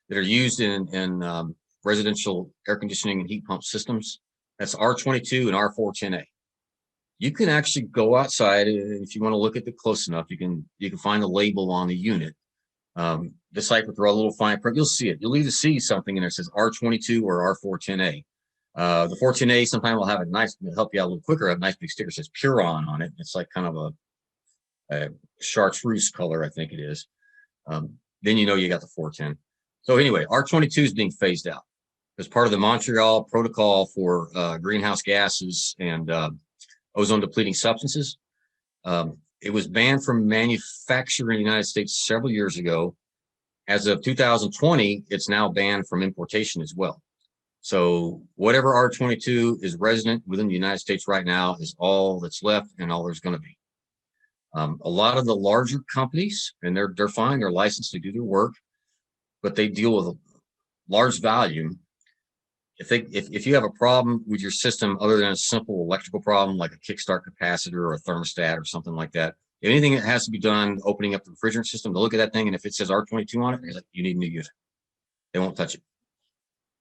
that are used in residential air conditioning and heat pump systems. That's R22 and R410A. You can actually go outside, and if you want to look at it close enough, you can find the label on the unit. Decipher through a little fine print. You'll see it. You'll either see something in there that says R22 or R410A. The 14A sometimes will have a nice, help you out a little quicker, have a nice big sticker that says Puron on it. It's like kind of a chartreuse color, I think it is. Then you know you got the 410. So anyway, R22 is being phased out as part of the Montreal Protocol for greenhouse gases and ozone depleting substances. It was banned from manufacture in the United States several years ago. As of 2020, it's now banned from importation as well. So whatever R22 is resident within the United States right now is all that's left and all there's going to be. A lot of the larger companies, and they're fine, they're licensed to do their work, but they deal with a large volume. If you have a problem with your system other than a simple electrical problem like a kickstart capacitor or a thermostat or something like that, anything that has to be done opening up the refrigerant system, to look at that thing, and if it says R22 on it, it's like, you need a new unit. They won't touch it.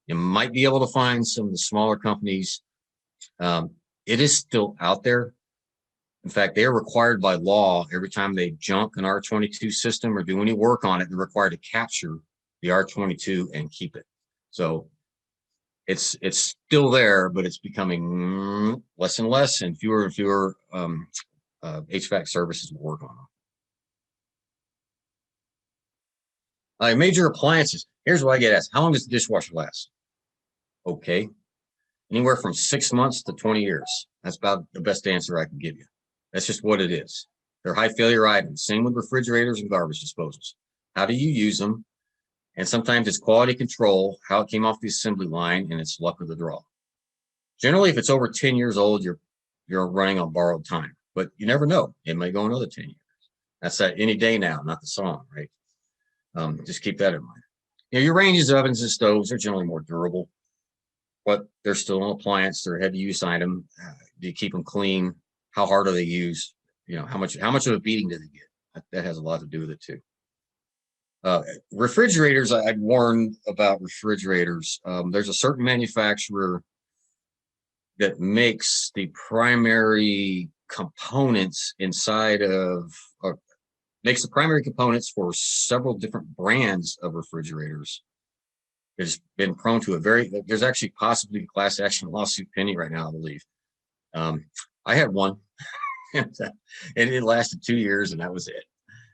You might be able to find some of the smaller companies. It is still out there. In fact, they are required by law every time they junk an R22 system or do any work on it, they're required to capture the R22 and keep it. So it's still there, but it's becoming less and less, and fewer HVAC services will work on them. Major appliances. Here's what I get asked: how long does the dishwasher last? Okay, anywhere from 6 months to 20 years. That's about the best answer I can give you. That's just what it is. They're high failure items. Same with refrigerators and garbage disposals. How do you use them? And sometimes it's quality control, how it came off the assembly line, and it's luck of the draw. Generally, if it's over 10 years old, you're running on borrowed time, but you never know. It may go another 10 years. That's that any day now, not the song, right? Just keep that in mind. Your ranges, ovens, and stoves are generally more durable, but they're still an appliance. They're a heavy use item. Do you keep them clean? How hard are they used? How much of a beating do they get? That has a lot to do with it too. Refrigerators, I'd warn about refrigerators. There's a certain manufacturer that makes the primary components inside of, or makes the primary components for several different brands of refrigerators. There's been prone to there's actually possibly a class action lawsuit pending right now, I believe. I had one and it lasted 2 years and that was it.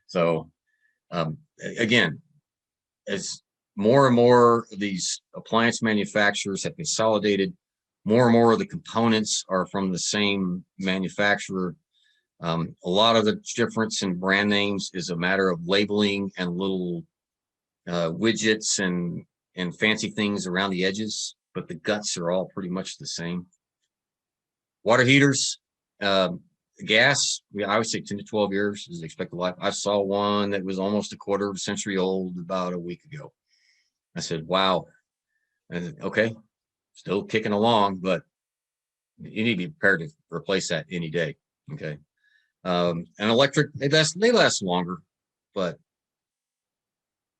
So again, as more and more of these appliance manufacturers have consolidated, more and more of the components are from the same manufacturer. A lot of the difference in brand names is a matter of labeling and little widgets and fancy things around the edges, but the guts are all pretty much the same. Water heaters, gas, I would say 10 to 12 years is the expected life. I saw one that was almost a quarter of a century old about a week ago. I said, wow. I said, okay, still kicking along, but you need to be prepared to replace that any day. Okay. And electric, they last longer, but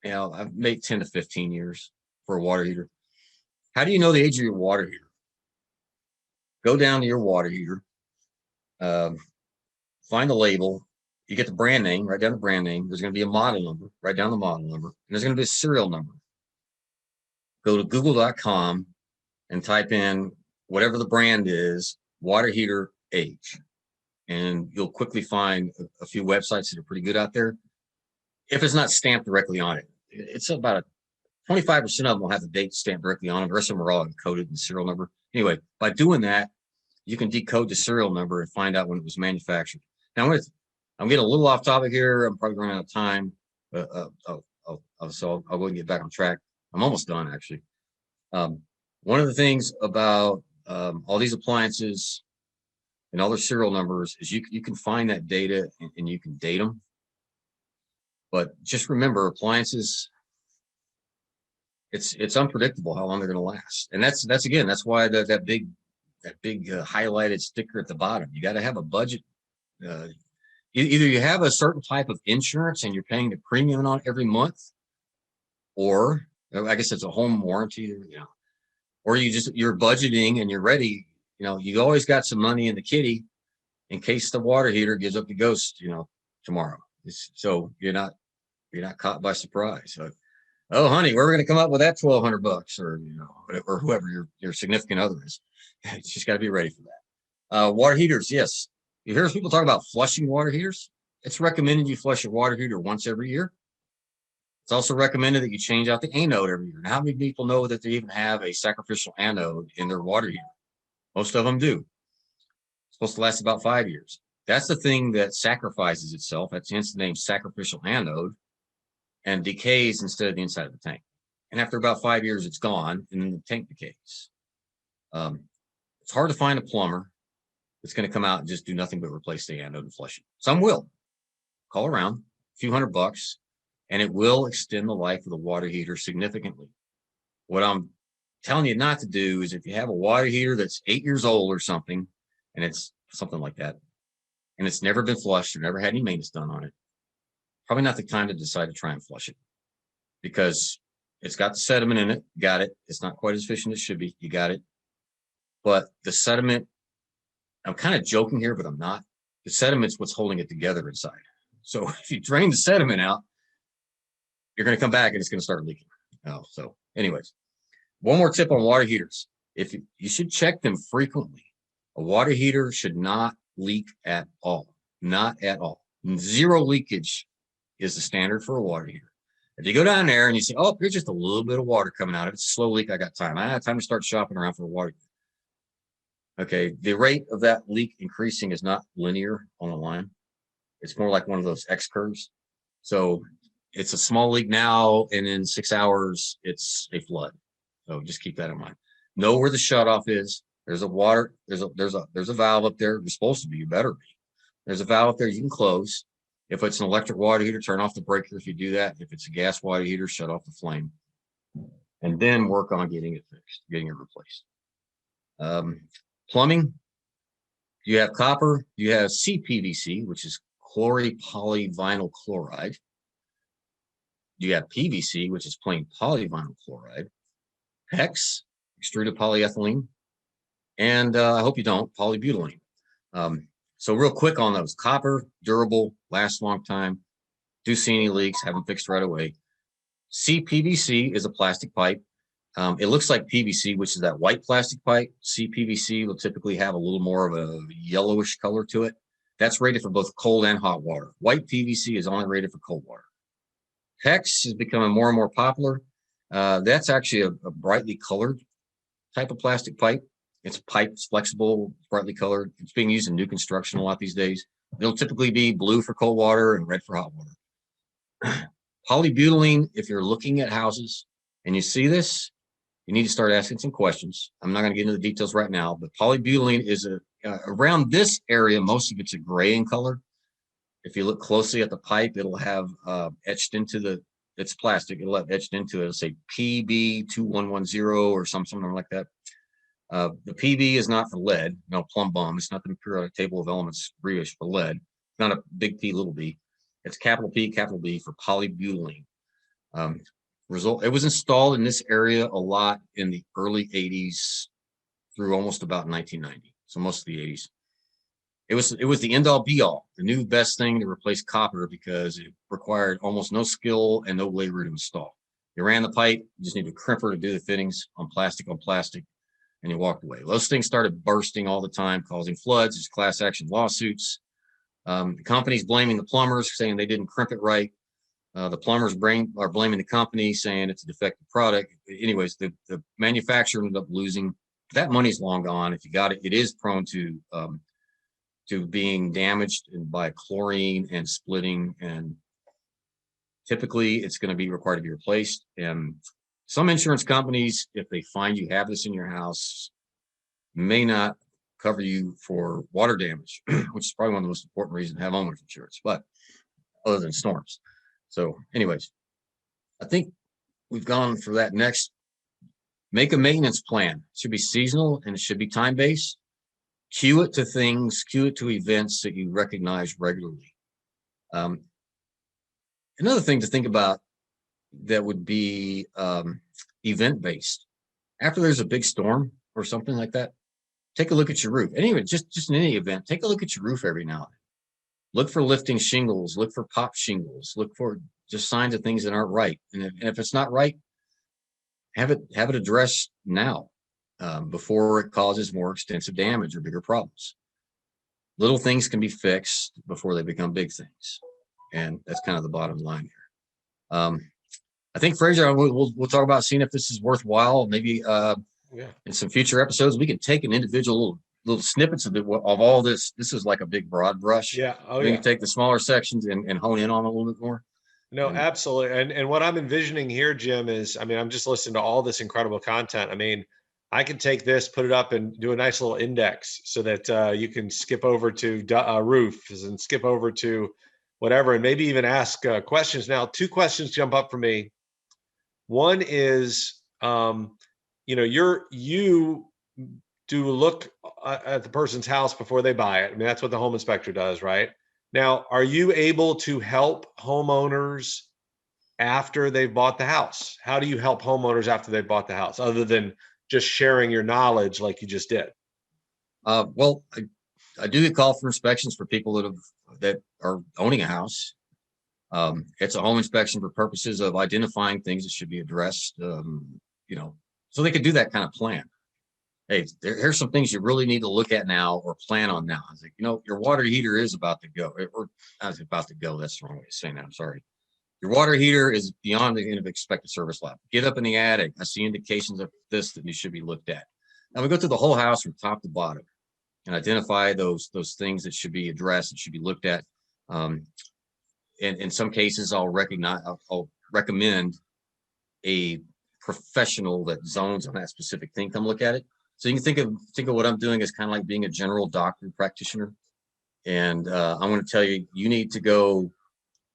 I've made 10 to 15 years for a water heater. How do you know the age of your water heater? Go down to your water heater, find the label, you get the brand name, write down the brand name. There's going to be a model number, write down the model number, and there's going to be a serial number. Go to google.com and type in whatever the brand is, water heater age. And you'll quickly find a few websites that are pretty good out there. If it's not stamped directly on it, it's about 25% of them will have the date stamped directly on them. The rest of them are all encoded in the serial number. Anyway, by doing that, you can decode the serial number and find out when it was manufactured. Now, I'm getting a little off topic here. I'm probably running out of time, so I'll go and get back on track. I'm almost done, actually. One of the things about all these appliances and all their serial numbers is you can find that data and you can date them. But just remember, appliances, it's unpredictable how long they're going to last, and that's why that big highlighted sticker at the bottom. You got to have a budget. Either you have a certain type of insurance and you're paying the premium on every month, or I guess it's a home warranty, or you're budgeting and you're ready. You always got some money in the kitty in case the water heater gives up the ghost, tomorrow. So you're not caught by surprise. So Oh, honey, we're going to come up with that $1,200, or or whoever your significant other is. It's just got to be ready for that. Water heaters, yes. You hear people talk about flushing water heaters. It's recommended you flush your water heater once every year. It's also recommended that you change out the anode every year. Now, how many people know that they even have a sacrificial anode in their water heater? Most of them do. It's supposed to last about 5 years. That's the thing that sacrifices itself. That's hence the name sacrificial anode, and decays instead of the inside of the tank. And after about 5 years, it's gone, and then the tank decays. It's hard to find a plumber that's going to come out and just do nothing but replace the anode and flush it. Some will. Call around, a few $100, and it will extend the life of the water heater significantly. What I'm telling you not to do is, if you have a water heater that's 8 years old or something, and it's something like that, and it's never been flushed or never had any maintenance done on it, probably not the time to decide to try and flush it, because it's got the sediment in it. Got it. It's not quite as efficient as it should be. You got it. But the sediment, I'm kind of joking here, but I'm not. The sediment's what's holding it together inside. So if you drain the sediment out, you're going to come back and it's going to start leaking. Oh, so anyways, one more tip on water heaters. If you should check them frequently. A water heater should not leak at all. Not at all. Zero leakage is the standard for a water heater. If you go down there and you say, oh, there's just a little bit of water coming out of it, it's a slow leak, I got time. I have time to start shopping around for a water heater. Okay, the rate of that leak increasing is not linear on the line. It's more like one of those X curves. So it's a small leak now, and in 6 hours, it's a flood. So just keep that in mind. Know where the shutoff is. There's a water, there's a valve up there. There's supposed to be, you better be. There's a valve up there you can close. If it's an electric water heater, turn off the breaker if you do that. If it's a gas water heater, shut off the flame. And then work on getting it fixed, getting it replaced. Plumbing, you have copper, you have CPVC, which is chloropolyvinyl chloride. You have PVC, which is plain polyvinyl chloride. PEX, extruded polyethylene. And I hope you don't, polybutylene. So real quick on those. Copper, durable, lasts a long time. Do see any leaks, have them fixed right away. CPVC is a plastic pipe. It looks like PVC, which is that white plastic pipe. CPVC will typically have a little more of a yellowish color to it. That's rated for both cold and hot water. White PVC is only rated for cold water. PEX is becoming more and more popular. That's actually a brightly colored type of plastic pipe. It's pipe, it's flexible, brightly colored. It's being used in new construction a lot these days. It'll typically be blue for cold water and red for hot water. Polybutylene, if you're looking at houses and you see this, you need to start asking some questions. I'm not going to get into the details right now, but polybutylene is around this area, most of it's a gray in color. If you look closely at the pipe, it'll have etched into it's plastic. It'll have etched into it. It'll say PB2110 or something like that. The PB is not for lead, no plumb bum. It's not the periodic table of elements abbreviation for lead. It's not a big P, little b. It's capital P, capital B for polybutylene. It was installed in this area a lot in the early 80s through almost about 1990. So most of the 80s. It was the end all be all, the new best thing to replace copper because it required almost no skill and no labor to install. You ran the pipe, you just need a crimper to do the fittings on plastic, and you walked away. Those things started bursting all the time, causing floods, there's class action lawsuits. The company's blaming the plumbers, saying they didn't crimp it right. The plumbers are blaming the company, saying it's a defective product. Anyways, the manufacturer ended up losing. That money's long gone. If you got it, it is prone to being damaged by chlorine and splitting, and typically it's going to be required to be replaced. And some insurance companies, if they find you have this in your house, may not cover you for water damage, which is probably one of the most important reasons to have homeowners insurance, but other than storms. So anyways, I think we've gone for that. Next, make a maintenance plan. It should be seasonal and it should be time-based. Cue it to things, cue it to events that you recognize regularly. Another thing to think about that would be event-based. After there's a big storm or something like that, take a look at your roof. Anyway, just in any event, take a look at your roof every now and then. Look for lifting shingles, look for pop shingles, look for just signs of things that aren't right. And if it's not right, have it addressed now, before it causes more extensive damage or bigger problems. Little things can be fixed before they become big things, and that's kind of the bottom line here. I think, Fraser, we'll talk about seeing if this is worthwhile. Maybe in some future episodes, we can take an individual little snippets of all this. This is like a big broad brush. Yeah. Oh, we yeah. can take the smaller sections and hone in on a little bit more. No, absolutely. And what I'm envisioning here, Jim, is, I mean, I'm just listening to all this incredible content. I mean, I can take this, put it up, and do a nice little index so that you can skip over to roofs and skip over to whatever, and maybe even ask questions. Now, 2 questions jump up for me. One is, you do look at the person's house before they buy it. I mean, that's what the home inspector does, right? Now, are you able to help homeowners after they've bought the house? How do you help homeowners after they've bought the house, other than just sharing your knowledge like you just did? Well, I do get called for inspections for people that are owning a house. It's a home inspection for purposes of identifying things that should be addressed, so they could do that kind of plan. Hey, here's some things you really need to look at now or plan on now. I was like, your water heater is about to go, or not about to go. That's the wrong way of saying that. I'm sorry. Your water heater is beyond the end of expected service life. Get up in the attic. I see indications of this that you should be looked at. Now we go through the whole house from top to bottom and identify those things that should be addressed, that should be looked at. And in some cases, I'll recommend a professional that zones on that specific thing come look at it. So you can think of what I'm doing as kind of like being a general doctor practitioner. And I'm going to tell you, you need to go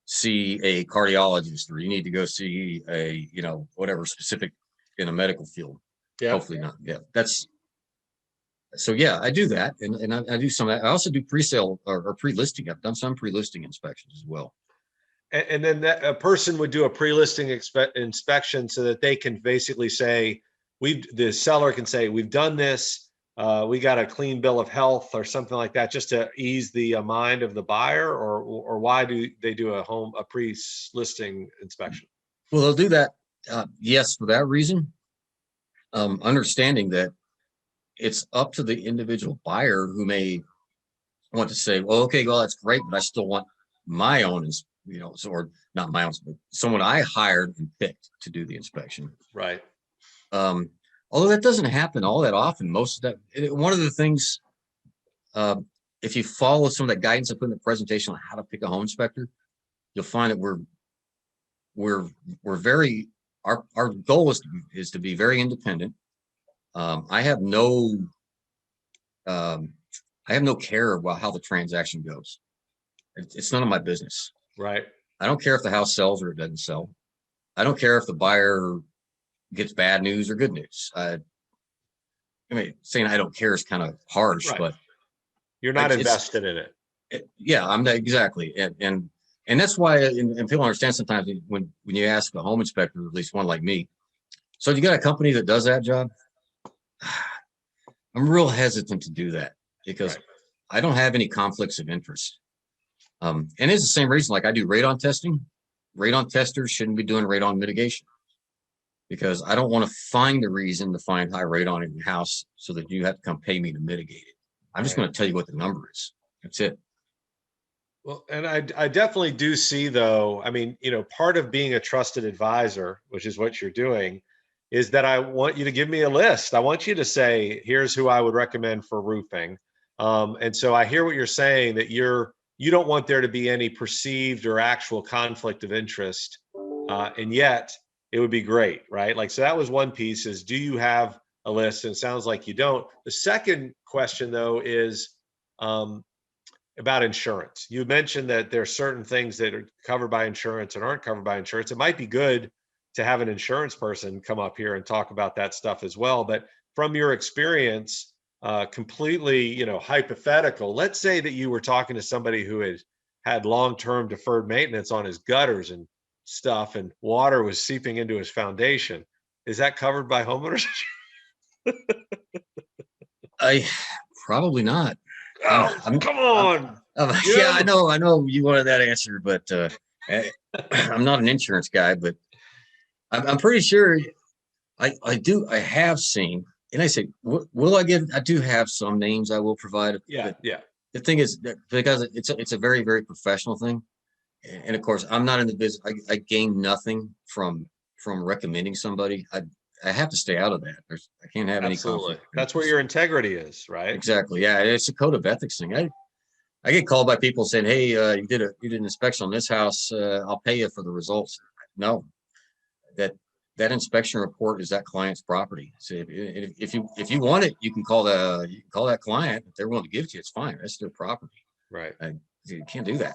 see a cardiologist, or you need to go see a, whatever specific in a medical field. Yeah. Hopefully not. Yeah. So yeah, I do that. And I do some of that. I also do pre-sale or pre-listing. I've done some pre-listing inspections as well. And then a person would do a pre-listing inspection so that they can basically say, the seller can say, we've done this, we got a clean bill of health or something like that, just to ease the mind of the buyer, or why do they do a pre-listing inspection? Well, they'll do that, yes, for that reason. Understanding that it's up to the individual buyer who may want to say, well, okay, well, that's great, but I still want my own, or not my own, but someone I hired and picked to do the inspection. Right. Although that doesn't happen all that often. Most of that, one of the things, if you follow some of that guidance I put in the presentation on how to pick a home inspector, you'll find that we're very, our goal is to be very independent. I have no care about how the transaction goes. It's none of my business. Right. I don't care if the house sells or it doesn't sell. I don't care if the buyer gets bad news or good news. I mean, saying I don't care is kind of harsh, right, but you're not invested in it. Yeah, I'm not exactly. And that's why, and people understand sometimes when you ask a home inspector, at least one like me, so you got a company that does that job, I'm real hesitant to do that because I don't have any conflicts of interest. And it's the same reason, like I do radon testing. Radon testers shouldn't be doing radon mitigation because I don't want to find a reason to find high radon in your house so that you have to come pay me to mitigate it. I'm just going to tell you what the number is. That's it. Well, and I definitely do see, though, I mean, part of being a trusted advisor, which is what you're doing, is that I want you to give me a list. I want you to say, here's who I would recommend for roofing. And so I hear what you're saying, that you don't want there to be any perceived or actual conflict of interest. And yet it would be great, right? Like, so that was one piece, is do you have a list? And it sounds like you don't. The second question, though, is about insurance. You mentioned that there are certain things that are covered by insurance and aren't covered by insurance. It might be good to have an insurance person come up here and talk about that stuff as well. But from your experience, completely, hypothetical, let's say that you were talking to somebody who had long-term deferred maintenance on his gutters and stuff, and water was seeping into his foundation. Is that covered by homeowners? Probably not. Oh, come on. Yeah, I know you wanted that answer, but I- I'm not an insurance guy, but I'm pretty sure I have seen, and I say, will I give? I do have some names I will provide. Yeah, But yeah, the thing is that because it's a very, very professional thing. And of course, I'm not in the business. I gain nothing from recommending somebody. I have to stay out of that. I can't have any absolutely. conflict of That's where interest. your integrity is, right? Exactly. Yeah, it's a code of ethics thing. I get called by people saying, "Hey, you did an inspection on this house. I'll pay you for the results." No, that that inspection report is that client's property. So if you want it, you can call that client. If they're willing to give it to you, it's fine. That's their property. Right. You can't do that.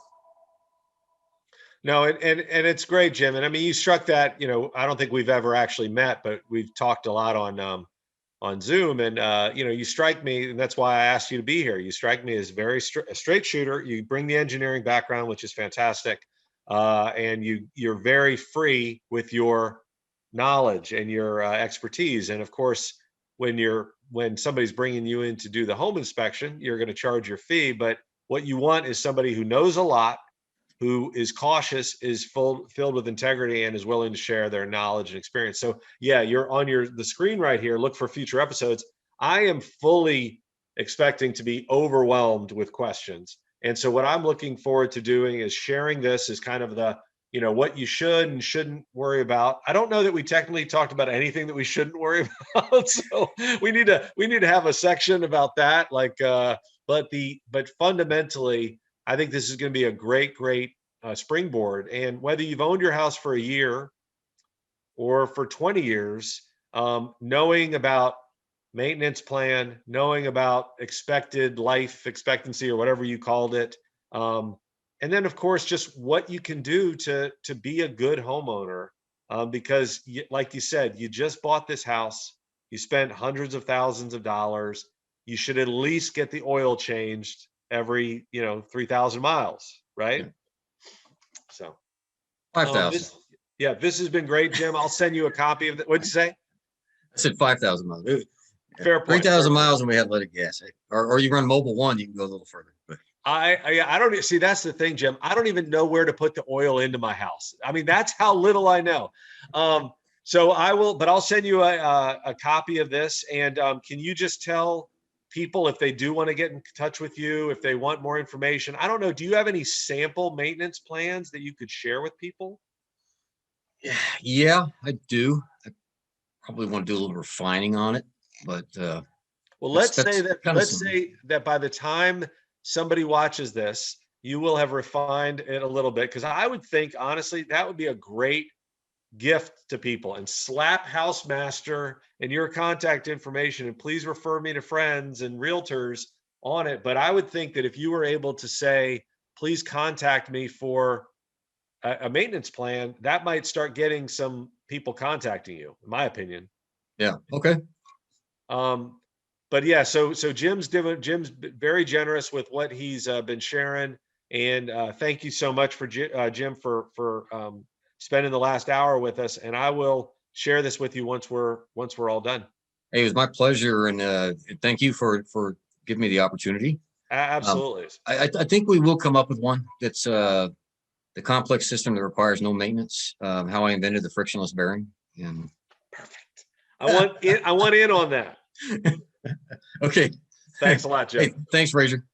No, and it's great, Jim. And I mean, you struck that. I don't think we've ever actually met, but we've talked a lot on Zoom, and you strike me, and that's why I asked you to be here. You strike me as a straight shooter. You bring the engineering background, which is fantastic, and you're very free with your knowledge and your expertise. And of course, when somebody's bringing you in to do the home inspection, you're going to charge your fee. But what you want is somebody who knows a lot, who is cautious, is filled with integrity, and is willing to share their knowledge and experience. So yeah, you're on the screen right here. Look for future episodes. I am fully expecting to be overwhelmed with questions. And so what I'm looking forward to doing is sharing this as kind of the, what you should and shouldn't worry about. I don't know that we technically talked about anything that we shouldn't worry about. So we need to have a section about that. But fundamentally, I think this is going to be a great, great springboard. And whether you've owned your house for a year or for 20 years, knowing about maintenance plan, knowing about expected life expectancy or whatever you called it, and then of course just what you can do to be a good homeowner, because like you said, you just bought this house, you spent hundreds of thousands of dollars, you should at least get the oil changed every 3,000 miles, right? Yeah. So 5,000. this has been great, Jim. I'll send you a copy of it. What'd you say? I said 5,000 miles. Fair point. 3,000 miles and we had let it gas. Or you run mobile one, you can go a little further. But I don't see, that's the thing, Jim. I don't even know where to put the oil into my house. I mean, that's how little I know. So I will, but I'll send you a copy of this. And can you just tell people if they do want to get in touch with you, if they want more information? I don't know. Do you have any sample maintenance plans that you could share with people? yeah, I do. I probably want to do a little refining on it, but Well, that's let's say that by the time somebody watches this, you will have refined it a little bit. Because I would think, honestly, that would be a great gift to people. And slap Housemaster and your contact information, and please refer me to friends and realtors on it. But I would think that if you were able to say, please contact me for a maintenance plan, that might start getting some people contacting you, in my opinion. yeah. Okay. Um, but yeah, so Jim's very generous with what he's been sharing, and thank you so much for Jim for spending the last hour with us. And I will share this with you once we're all done. Hey, it was my pleasure, and thank you for giving me the opportunity. Absolutely. I think we will come up with one that's the complex system that requires no maintenance. How I invented the frictionless bearing. And perfect. I want in on that. okay. Thanks a lot, Jim. Hey, thanks, Razor.